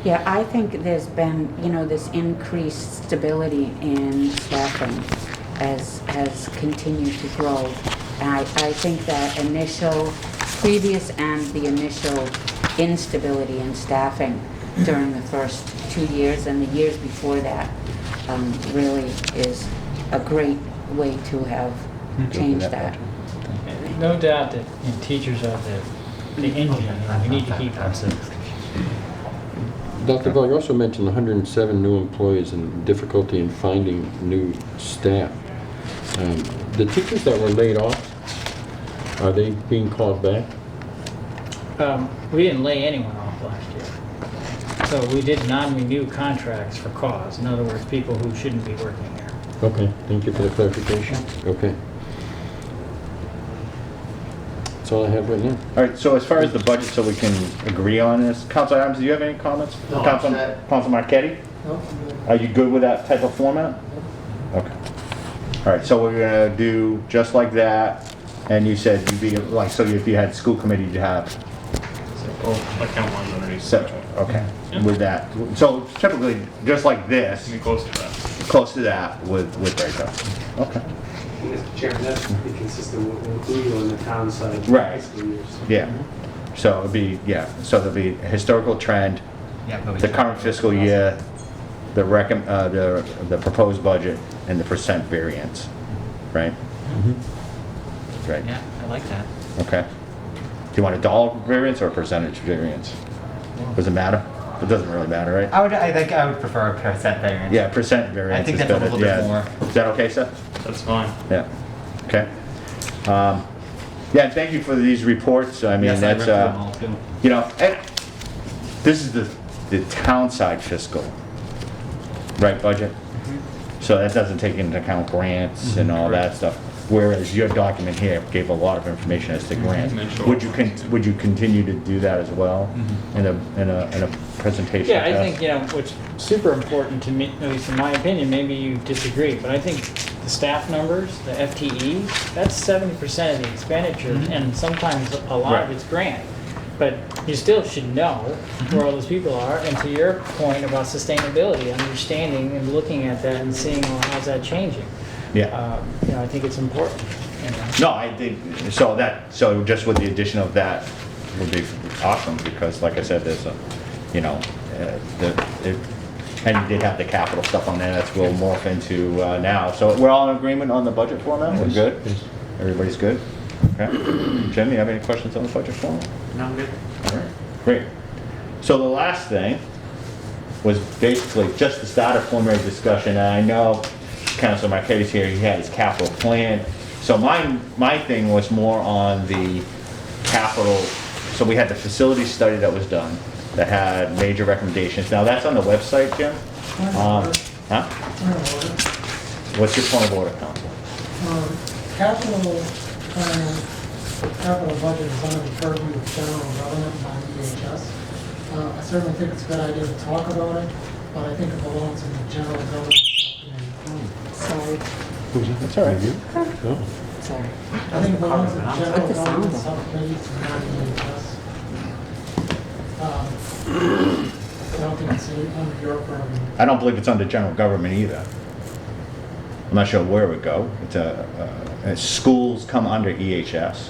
Yeah, I think there's been, you know, this increased stability in staffing has continued to grow. And I think that previous and the initial instability in staffing during the first 2 years and the years before that really is a great way to have changed that. No doubt that teachers are the engine, and we need to keep them. Dr. Bell, you also mentioned 107 new employees and difficulty in finding new staff. The teachers that were laid off, are they being called back? We didn't lay anyone off last year. So we did non-renew contracts for cause. In other words, people who shouldn't be working here. Okay, thank you for the clarification. Okay. That's all I have right now. All right, so as far as the budget, so we can agree on this, Councilor Adams, do you have any comments? No, Councilor Marquetti? No? Are you good with that type of format? Okay. All right, so we're gonna do just like that, and you said you'd be, like, so if you had school committee, you'd have Account ones underneath. seven, okay, Yeah. with that. So typically, just like this, Be close to that. close to that with breakup. Okay. Mr. Chairman, that's to be consistent with what we do on the town side. Right. Fiscal years. Yeah, so it'd be, yeah, so there'll be a historical trend, Yeah, but we- the current fiscal year, the proposed budget, and the percent variance, right? Right, Yeah, I like that. okay. Do you want a dollar variance or a percentage variance? Does it matter? It doesn't really matter, right? I think I would prefer a percent variance. Yeah, percent variance I think is that's a better, little bit yeah. more. Is that okay, Seth? That's fine. Yeah, okay. Yeah, thank you for these reports, I mean, Yes, I that's, read through them all too. you know, and this is the town side fiscal, right, budget? So that doesn't take into account grants and all that stuff, whereas your document here gave a lot of information as to grants. And then show Would it. you continue to do that as well in a presentation? Yeah, I test? think, what's super important to me, at least in my opinion, maybe you disagree, but I think the staff numbers, the FTEs, that's 70% of the expenditures, and sometimes a lot of it's grant. But you still should know where all those people are, and to your point about sustainability, understanding and looking at that and seeing, well, how's that changing? Yeah. You know, I think it's important. You know. No, I think, so just with the addition of that would be awesome, because like I said, there's a, you know, and you did have the capital stuff on there, that's we'll morph into now. So we're all in agreement on the budget format? We're good? Everybody's good? Okay. Jim, you have any questions on the budget format? No, I'm good. All right, great. So the last thing was basically just the start of preliminary discussion, and I know Councilor Marquette's here, he had his capital plan. So my thing was more on the capital, so we had the facility study that was done that had major recommendations. Now that's on the website, Jim? Huh? What's your point of order, Council? Capital plan, capital budget is under the purview of general government by EHS. I certainly think it's a good idea to talk about it, but I think it belongs in the general government subcommittee. Sorry, That's all right. Oh. sorry. I think it belongs in the general Put the sound government up. subcommittee, not EHS. I don't think it's under your purview. I don't believe it's under general government either. I'm not sure where it would go. It's schools come under EHS.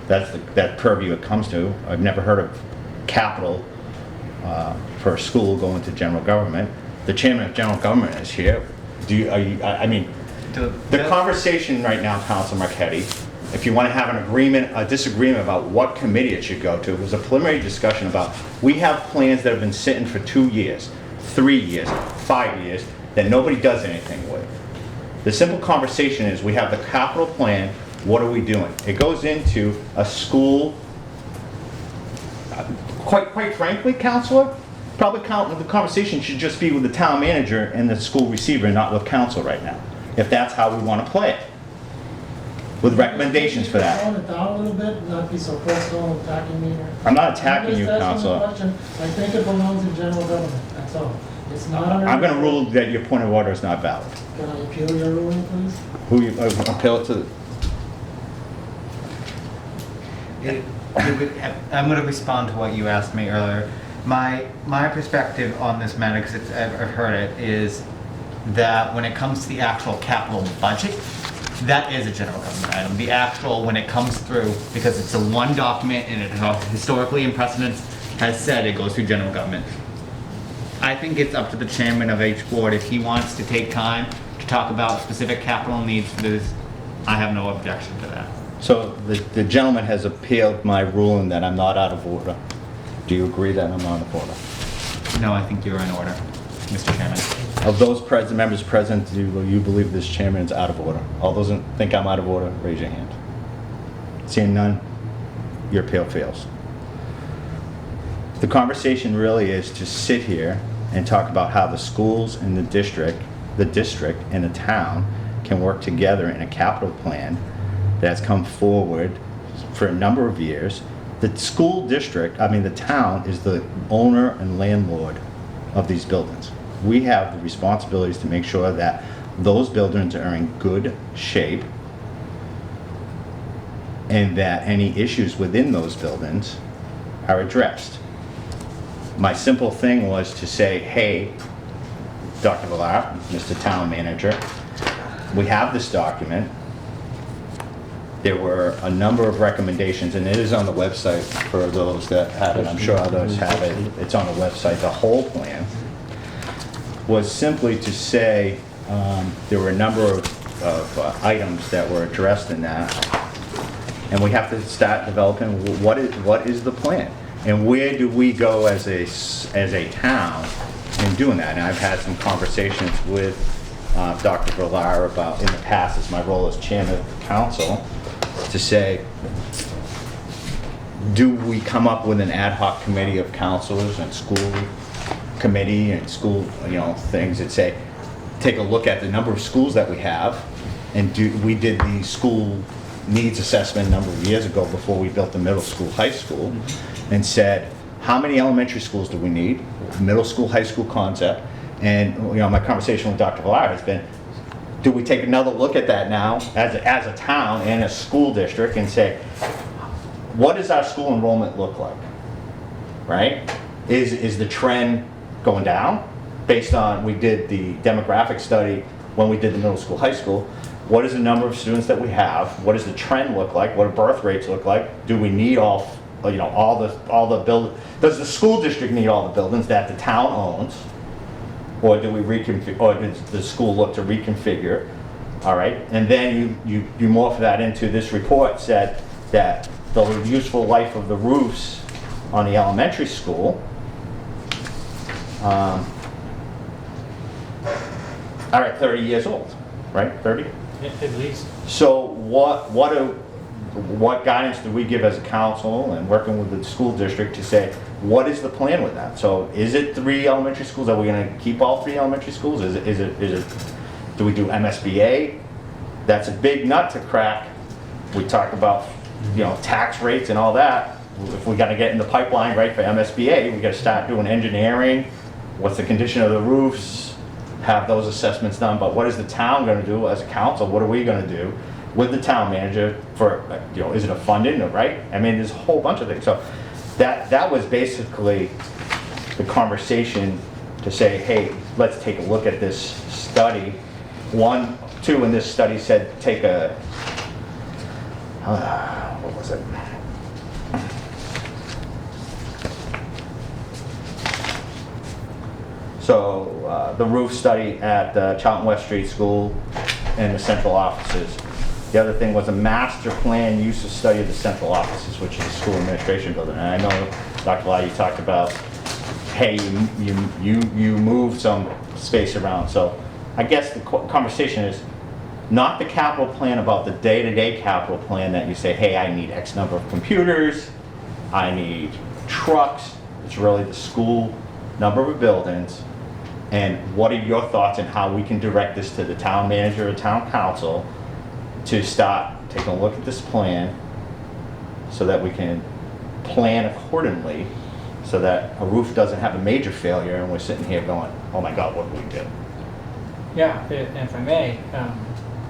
That's that purview it comes to. I've never heard of capital for a school going to general government. The chairman of general government is here. I mean, the conversation right now, Councilor Marquette, if you want to have an agreement, a disagreement about what committee it should go to, it was a preliminary discussion about, we have plans that have been sitting for 2 years, 3 years, 5 years, that nobody does anything with. The simple conversation is, we have the capital plan, what are we doing? It goes into a school, quite frankly, Counselor, probably the conversation should just be with the town manager and the school receiver, not with council right now, if that's how we want to play it. With recommendations for that. Tone it down a little bit, not be so personal and attacking me. I'm not attacking you, I'm just asking the Counselor. question. I think it belongs in general government, that's all. It's not under. I'm going to rule that your point of order is not valid. Can I appeal your ruling, please? Who you, appeal it to? I'm going to respond to what you asked me earlier. My perspective on this matter, because I've heard it, is that when it comes to the actual capital budget, that is a general government item. The actual, when it comes through, because it's a one document and it historically in precedence has said it goes through general government. I think it's up to the chairman of each board if he wants to take time to talk about specific capital needs for this. I have no objection to that. So the gentleman has appealed my ruling that I'm not out of order. Do you agree that I'm out of order? No, I think you're in order, Mr. Chairman. Of those members present, do you believe this chairman is out of order? All those that think I'm out of order, raise your hand. Seeing none, your appeal fails. The conversation really is to sit here and talk about how the schools and the district and the town can work together in a capital plan that's come forward for a number of years. The school district, the town, is the owner and landlord of these buildings. We have the responsibilities to make sure that those buildings are in good shape and that any issues within those buildings are addressed. My simple thing was to say, hey, Dr. Villar, Mr. Town Manager, we have this document. There were a number of recommendations, and it is on the website for those that have it. I'm sure others have it. It's on the website. The whole plan was simply to say there were a number of items that were addressed in that, and we have to start developing what is the plan, and where do we go as a town in doing that. And I've had some conversations with Dr. Villar about, in the past, as my role as chairman of the council, to say, do we come up with an ad hoc committee of counselors and school committee and school, things that say, take a look at the number of schools that we have, and we did the school needs assessment a number of years ago before we built the middle school, high school, and said, how many elementary schools do we need? Middle school, high school concept. And my conversation with Dr. Villar has been, do we take another look at that now as a town and a school district and say, what does our school enrollment look like? Right? Is the trend going down? Based on, we did the demographic study when we did the middle school, high school. What is the number of students that we have? What does the trend look like? What do birth rates look like? Do we need all the buildings? Does the school district need all the buildings that the town owns? Or do we reconfigure, or does the school look to reconfigure? All right, and then you morph that into this report said that the useful life of the roofs on the elementary school, all right, 30 years old, right? 30? At least. So what guidance do we give as a council and working with the school district to say, what is the plan with that? So is it 3 elementary schools? Are we gonna keep all 3 elementary schools? Is it, do we do MSBA? That's a big nut to crack. We talk about, tax rates and all that. If we gotta get in the pipeline, right, for MSBA, we gotta start doing engineering. What's the condition of the roofs? Have those assessments done, but what is the town gonna do as a council? What are we gonna do with the town manager for, is it a funding, right? I mean, there's a whole bunch of things. So that was basically the conversation to say, hey, let's take a look at this study. 1, 2 in this study said take a, what was it? So the roof study at the Charlton West Street School and the central offices. The other thing was a master plan use of study of the central offices, which is the school administration building. And I know, Dr. Lai, you talked about, hey, you moved some space around. So I guess the conversation is not the capital plan about the day-to-day capital plan that you say, hey, I need X number of computers, I need trucks. It's really the school number of buildings. And what are your thoughts on how we can direct this to the town manager or town council to start taking a look at this plan so that we can plan accordingly so that a roof doesn't have a major failure and we're sitting here going, oh my God, what do we do? Yeah, if I may,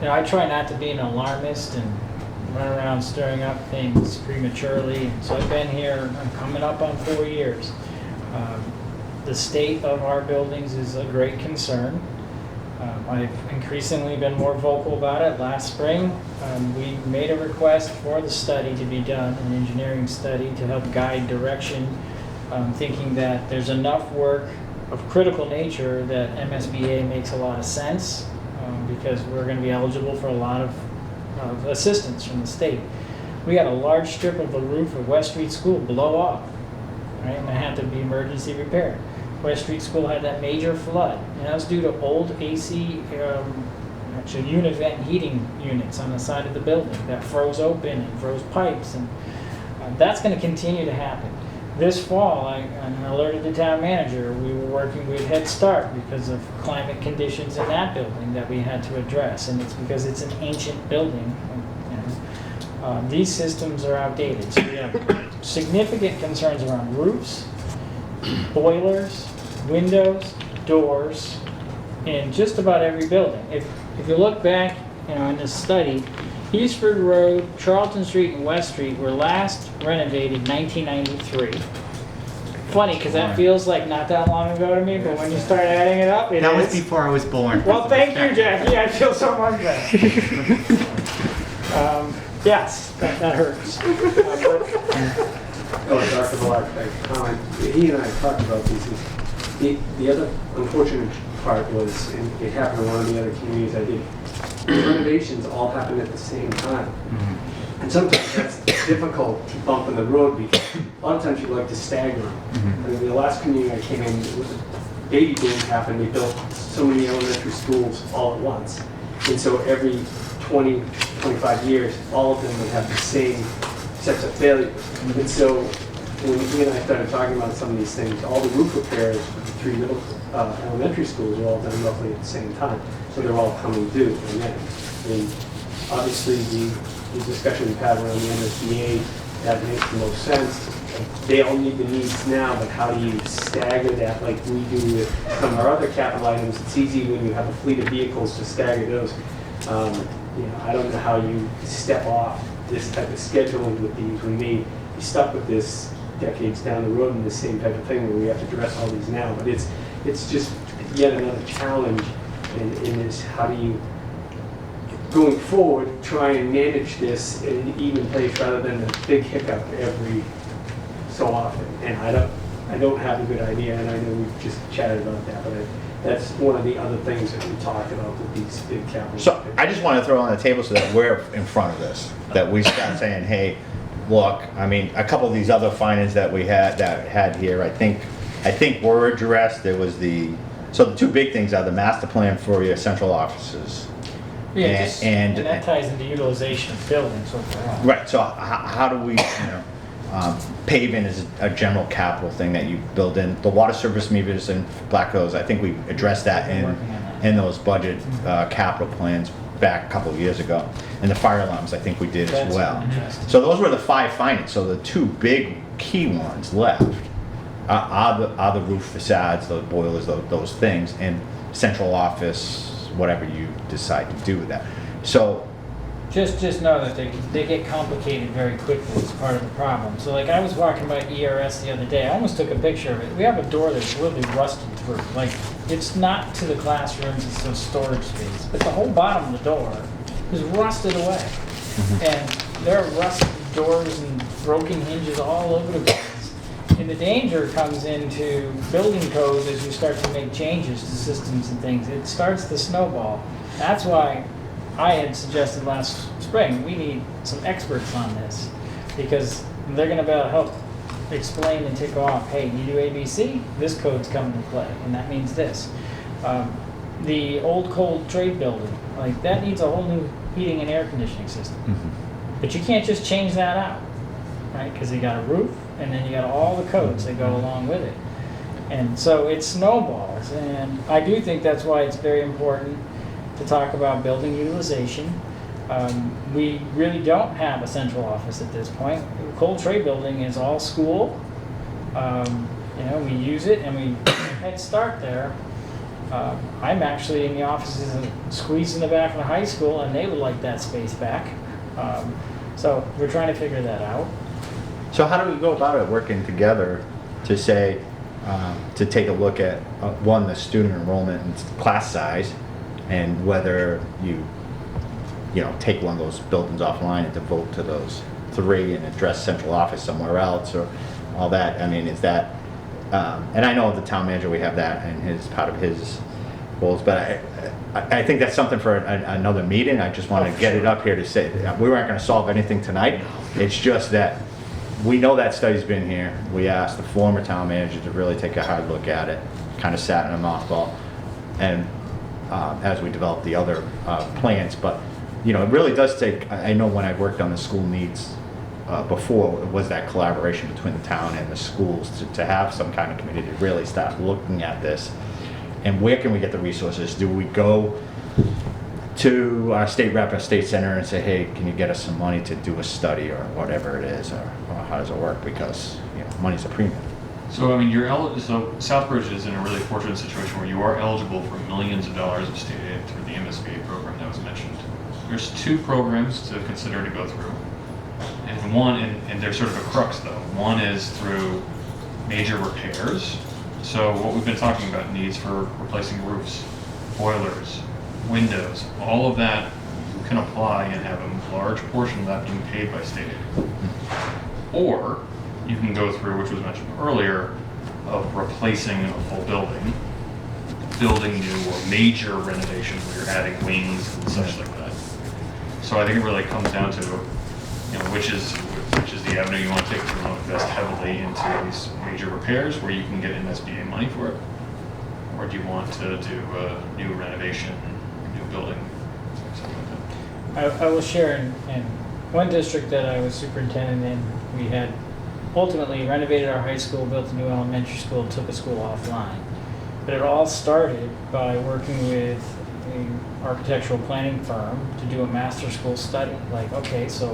I try not to be an alarmist and run around stirring up things prematurely. And so I've been here, I'm coming up on 4 years. The state of our buildings is a great concern. I've increasingly been more vocal about it. Last spring, we made a request for the study to be done, an engineering study to help guide direction, thinking that there's enough work of critical nature that MSBA makes a lot of sense because we're going to be eligible for a lot of assistance from the state. We had a large strip of the roof of West Street School blow off, right, and it had to be emergency repaired. West Street School had that major flood, and that was due to old AC, actually univent heating units on the side of the building that froze open and froze pipes, and that's going to continue to happen. This fall, I alerted the town manager. We were working with Head Start because of climate conditions in that building that we had to address, and it's because it's an ancient building. These systems are outdated, so we have significant concerns around roofs, boilers, windows, doors, in just about every building. If you look back, in this study, Eastford Road, Charlton Street, and West Street were last renovated 1993. Funny, because that feels like not that long ago to me, but when you start adding it up, it That is. was before I was born. Well, thank you, Jackie. I feel so much better. Yes, that hurts. Dr. Black, comment. He and I talked about these. The other unfortunate part was, and it happened in one of the other communities I did, the renovations all happened at the same time. Mm-hmm. And sometimes that's difficult to bump in the road because a lot of times you like to stagger them. Mm-hmm. I mean, the last community I came in, it was a baby boom happened. They built so many elementary schools all at once. And so every 20, 25 years, all of them would have the same sets of failures. Mm-hmm. And so when he and I started talking about some of these things, all the roof repairs for the 3 elementary schools were all done roughly at the same time. So they're all coming due. And then, I mean, obviously the discussion we've had around the MSBA that makes the most sense. They all need the needs now, but how do you stagger that like we do with some of our other capital items? It's easy when you have a fleet of vehicles to stagger those. I don't know how you step off this type of scheduling with these. We may be stuck with this decades down the road in the same type of thing where we have to address all these now, but it's just yet another challenge in this. How do you, going forward, try and manage this in an even place rather than a big hiccup every so often? And I don't have a good idea, and I know we've just chatted about that, but that's one of the other things that we talked about with these big capital. So I just want to throw on the table so that we're in front of this, that we start saying, hey, look, I mean, a couple of these other findings that we had here, I think were addressed. There was so the two big things are the master plan for your central offices. And that ties into utilization of buildings overall. Right, so how do we, paving is a general capital thing that you build in. The water service meters in Black Hills, I think we addressed that in those budget capital plans back a couple of years ago. And the fire alarms, I think we did as well. So those were the 5 findings. So the 2 big key ones left are the roof facades, the boilers, those things, and central office, whatever you decide to do with that. So Just know that they get complicated very quickly as part of the problem. So like I was walking by ERS the other day, I almost took a picture of it. We have a door that's really rusted through. Like it's not to the classrooms, it's to storage space. But the whole bottom of the door is rusted away. And there are rusted doors and broken hinges all over the place. And the danger comes into building codes as you start to make changes to systems and things. It starts to snowball. That's why I had suggested last spring, we need some experts on this because they're going to be able to help explain and tick off, hey, you do ABC, this code's coming to play, and that means this. The old cold trade building, like that needs a whole new heating and air conditioning system. But you can't just change that out, right? Because you got a roof, and then you got all the codes that go along with it. And so it snowballs, and I do think that's why it's very important to talk about building utilization. We really don't have a central office at this point. The cold trade building is all school. We use it and we head start there. I'm actually in the offices and squeezed in the back of the high school, and they would like that space back. So we're trying to figure that out. So how do we go about it, working together to say, to take a look at, one, the student enrollment and class size, and whether you take one of those buildings offline and devote to those 3 and address central office somewhere else or all that. I mean, is that, and I know the town manager, we have that in part of his goals, but I think that's something for another meeting. I just want to get it up here to say, we weren't going to solve anything tonight. It's just that we know that study's been here. We asked the former town manager to really take a hard look at it, kind of sat in a mothball, and as we develop the other plans. But it really does take, I know when I worked on the school needs before, it was that collaboration between the town and the schools to have some kind of committee to really start looking at this. And where can we get the resources? Do we go to our state rep or state senator and say, hey, can you get us some money to do a study or whatever it is, or how does it work? Because money's a premium. So, I mean, so Southbridge is in a really fortunate situation where you are eligible for millions of dollars of state aid through the MSBA program that was mentioned. There's 2 programs to consider to go through. And one, and they're sort of a crux though. One is through major repairs. So what we've been talking about, needs for replacing roofs, boilers, windows, all of that you can apply and have a large portion of that being paid by state aid. Or you can go through, which was mentioned earlier, of replacing a full building, building new or major renovations where you're adding wings and such like that. So I think it really comes down to, which is the avenue you want to take. If you want to invest heavily into these major repairs where you can get MSBA money for it, or do you want to do a new renovation, new building, something like that? I will share in one district that I was superintendent in, we had ultimately renovated our high school, built a new elementary school, took a school offline. But it all started by working with a architectural planning firm to do a master school study. Like, okay, so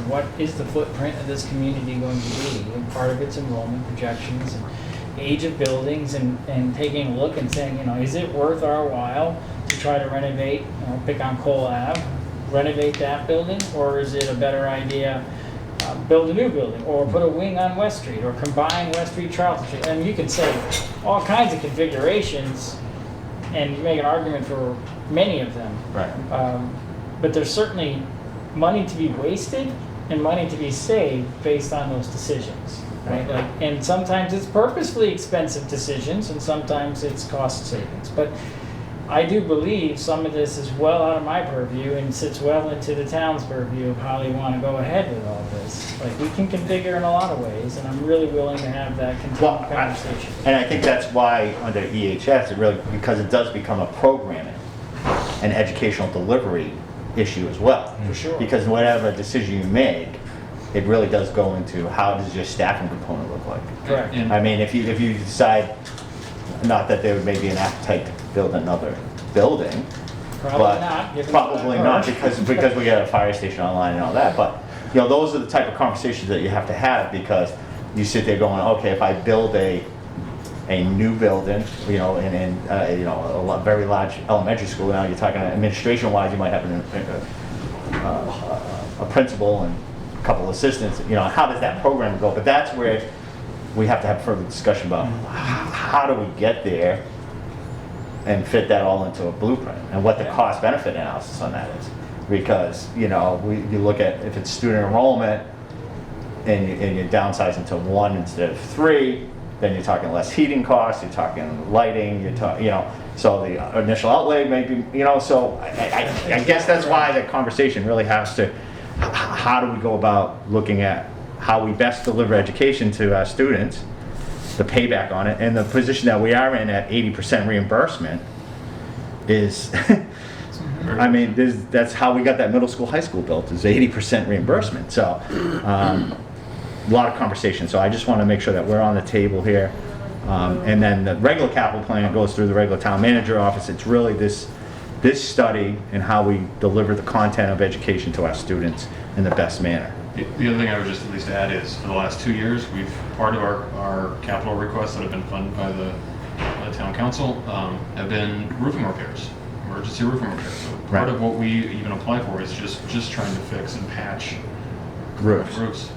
what is the footprint of this community going to be? And part of its enrollment projections and age of buildings, and taking a look and saying, is it worth our while to try to renovate, pick on Cole Ave, renovate that building, or is it a better idea build a new building, or put a wing on West Street, or combine West Street, Charlton Street? And you can say all kinds of configurations, and you make an argument for many of them. Right. But there's certainly money to be wasted and money to be saved based on those decisions, right? And sometimes it's purposefully expensive decisions, and sometimes it's cost savings. But I do believe some of this is well out of my purview and sits well into the town's purview of how they want to go ahead with all this. Like, we can configure in a lot of ways, and I'm really willing to have that continued conversation. And I think that's why under EHS, because it does become a programming and educational delivery issue as well. For sure. Because whatever decision you make, it really does go into how does your staffing component look like. Correct. And- I mean, if you decide, not that there may be an appetite to build another building, Probably but not. given probably the not urge. because we got a fire station online and all that. But those are the type of conversations that you have to have, because you sit there going, okay, if I build a new building, a very large elementary school, now you're talking administration-wise, you might have a principal and a couple assistants. How does that program go? But that's where we have to have further discussion about how do we get there and fit that all into a blueprint, and what the cost-benefit analysis on that is. Because, you look at, if it's student enrollment and you're downsizing to 1 instead of 3, then you're talking less heating costs, you're talking lighting, so the initial outlay may be, so I guess that's why the conversation really has to, how do we go about looking at how we best deliver education to our students, the payback on it, and the position that we are in at 80% reimbursement is, I mean, that's how we got that middle school, high school built, is 80% reimbursement. So, a lot of conversation. So I just want to make sure that we're on the table here. And then the regular capital plan goes through the regular town manager office. It's really this study and how we deliver the content of education to our students in the best manner. The other thing I would just at least add is, for the last 2 years, part of our capital requests that have been funded by the town council have been roofing repairs, emergency roofing repairs. So part of what we even apply for is just trying to fix and patch roofs.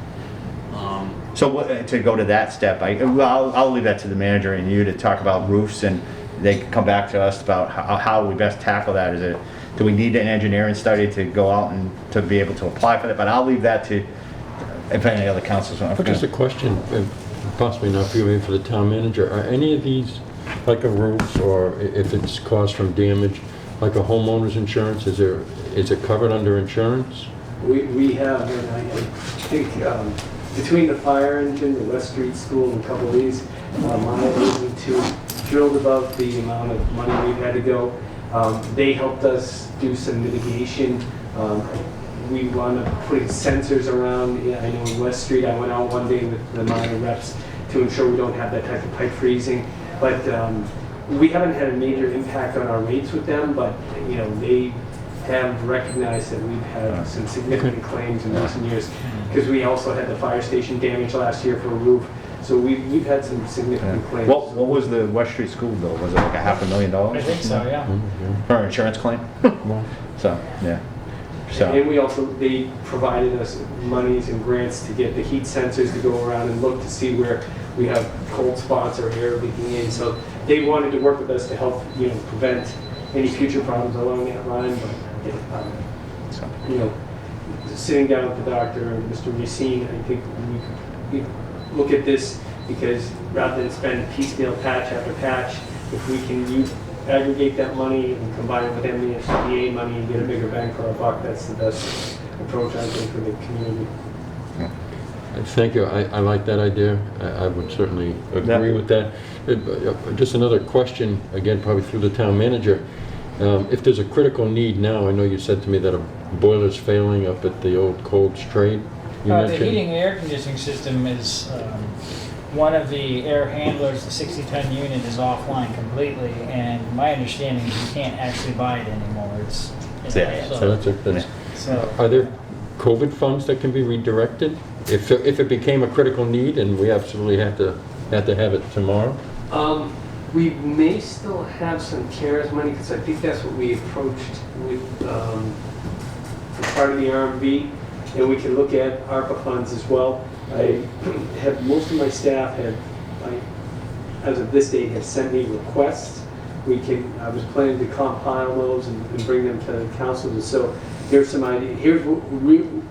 So to go to that step, I'll leave that to the manager and you to talk about roofs, and they can come back to us about how we best tackle that. Do we need an engineering study to go out and to be able to apply for that? But I'll leave that to, if any other councils want to. Just a question, possibly not for you, maybe for the town manager. Are any of these, like a roof, or if it's caused from damage, like a homeowner's insurance, is it covered under insurance? We have, and I think between the fire engine, the West Street School, and a couple of these, mine isn't too drilled above the amount of money we've had to go. They helped us do some mitigation. We wound up putting sensors around. I know in West Street, I went out one day with the minor reps to ensure we don't have that type of pipe freezing. But we haven't had a major impact on our rates with them, but they have recognized that we've had some significant claims in recent years, because we also had the fire station damage last year for a roof. So we've had some significant claims. What was the West Street school bill? Was it like $500,000? I think so, yeah. For an insurance claim? So, yeah. And we also, they provided us monies and grants to get the heat sensors to go around and look to see where we have cold spots or air leaking in. So they wanted to work with us to help, prevent any future problems along that line. But, sitting down with the doctor and Mr. Racine, I think we could look at this, because rather than spend piecemeal patch after patch, if we can aggregate that money and combine it with MSBA money and get a bigger bang for our buck, that's the best approach, I think, for the community. Thank you. I like that idea. I would certainly agree with that. Just another question, again, probably through the town manager. If there's a critical need now, I know you said to me that a boiler's failing up at the old Cold's Trade. You The mentioned- heating and air conditioning system is, one of the air handlers, the 60-ton unit is offline completely, and my understanding is you can't actually buy it anymore. It's, Yeah, So that's, so, are there COVID funds that can be redirected? If it became a critical need and we absolutely had to have it tomorrow? We may still have some CARES money, because I think that's what we approached with, as part of the RMV, and we can look at ARPA funds as well. I have, most of my staff have, as of this date, have sent me requests. I was planning to compile those and bring them to the council, so here's some idea, here's what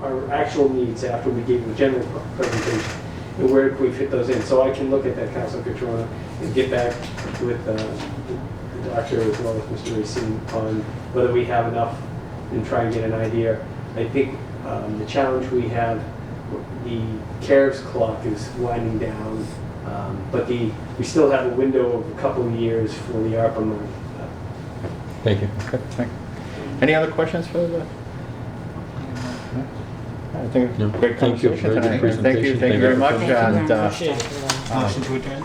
our actual needs after we gave the general presentation, and where can we fit those in. So I can look at that, Councilor Catrona, and get back with the doctor as well as Mr. Racine on whether we have enough and try and get an idea. I think the challenge we have, the CARES clock is winding down, but we still have a window of a couple of years for the ARPA money. Thank you. Okay, thank you. Any other questions for the? I think No. great Thank you. conversation Very good tonight. Thank you presentation. very much. Thank you very And, much. appreciate it. Motion to adjourn?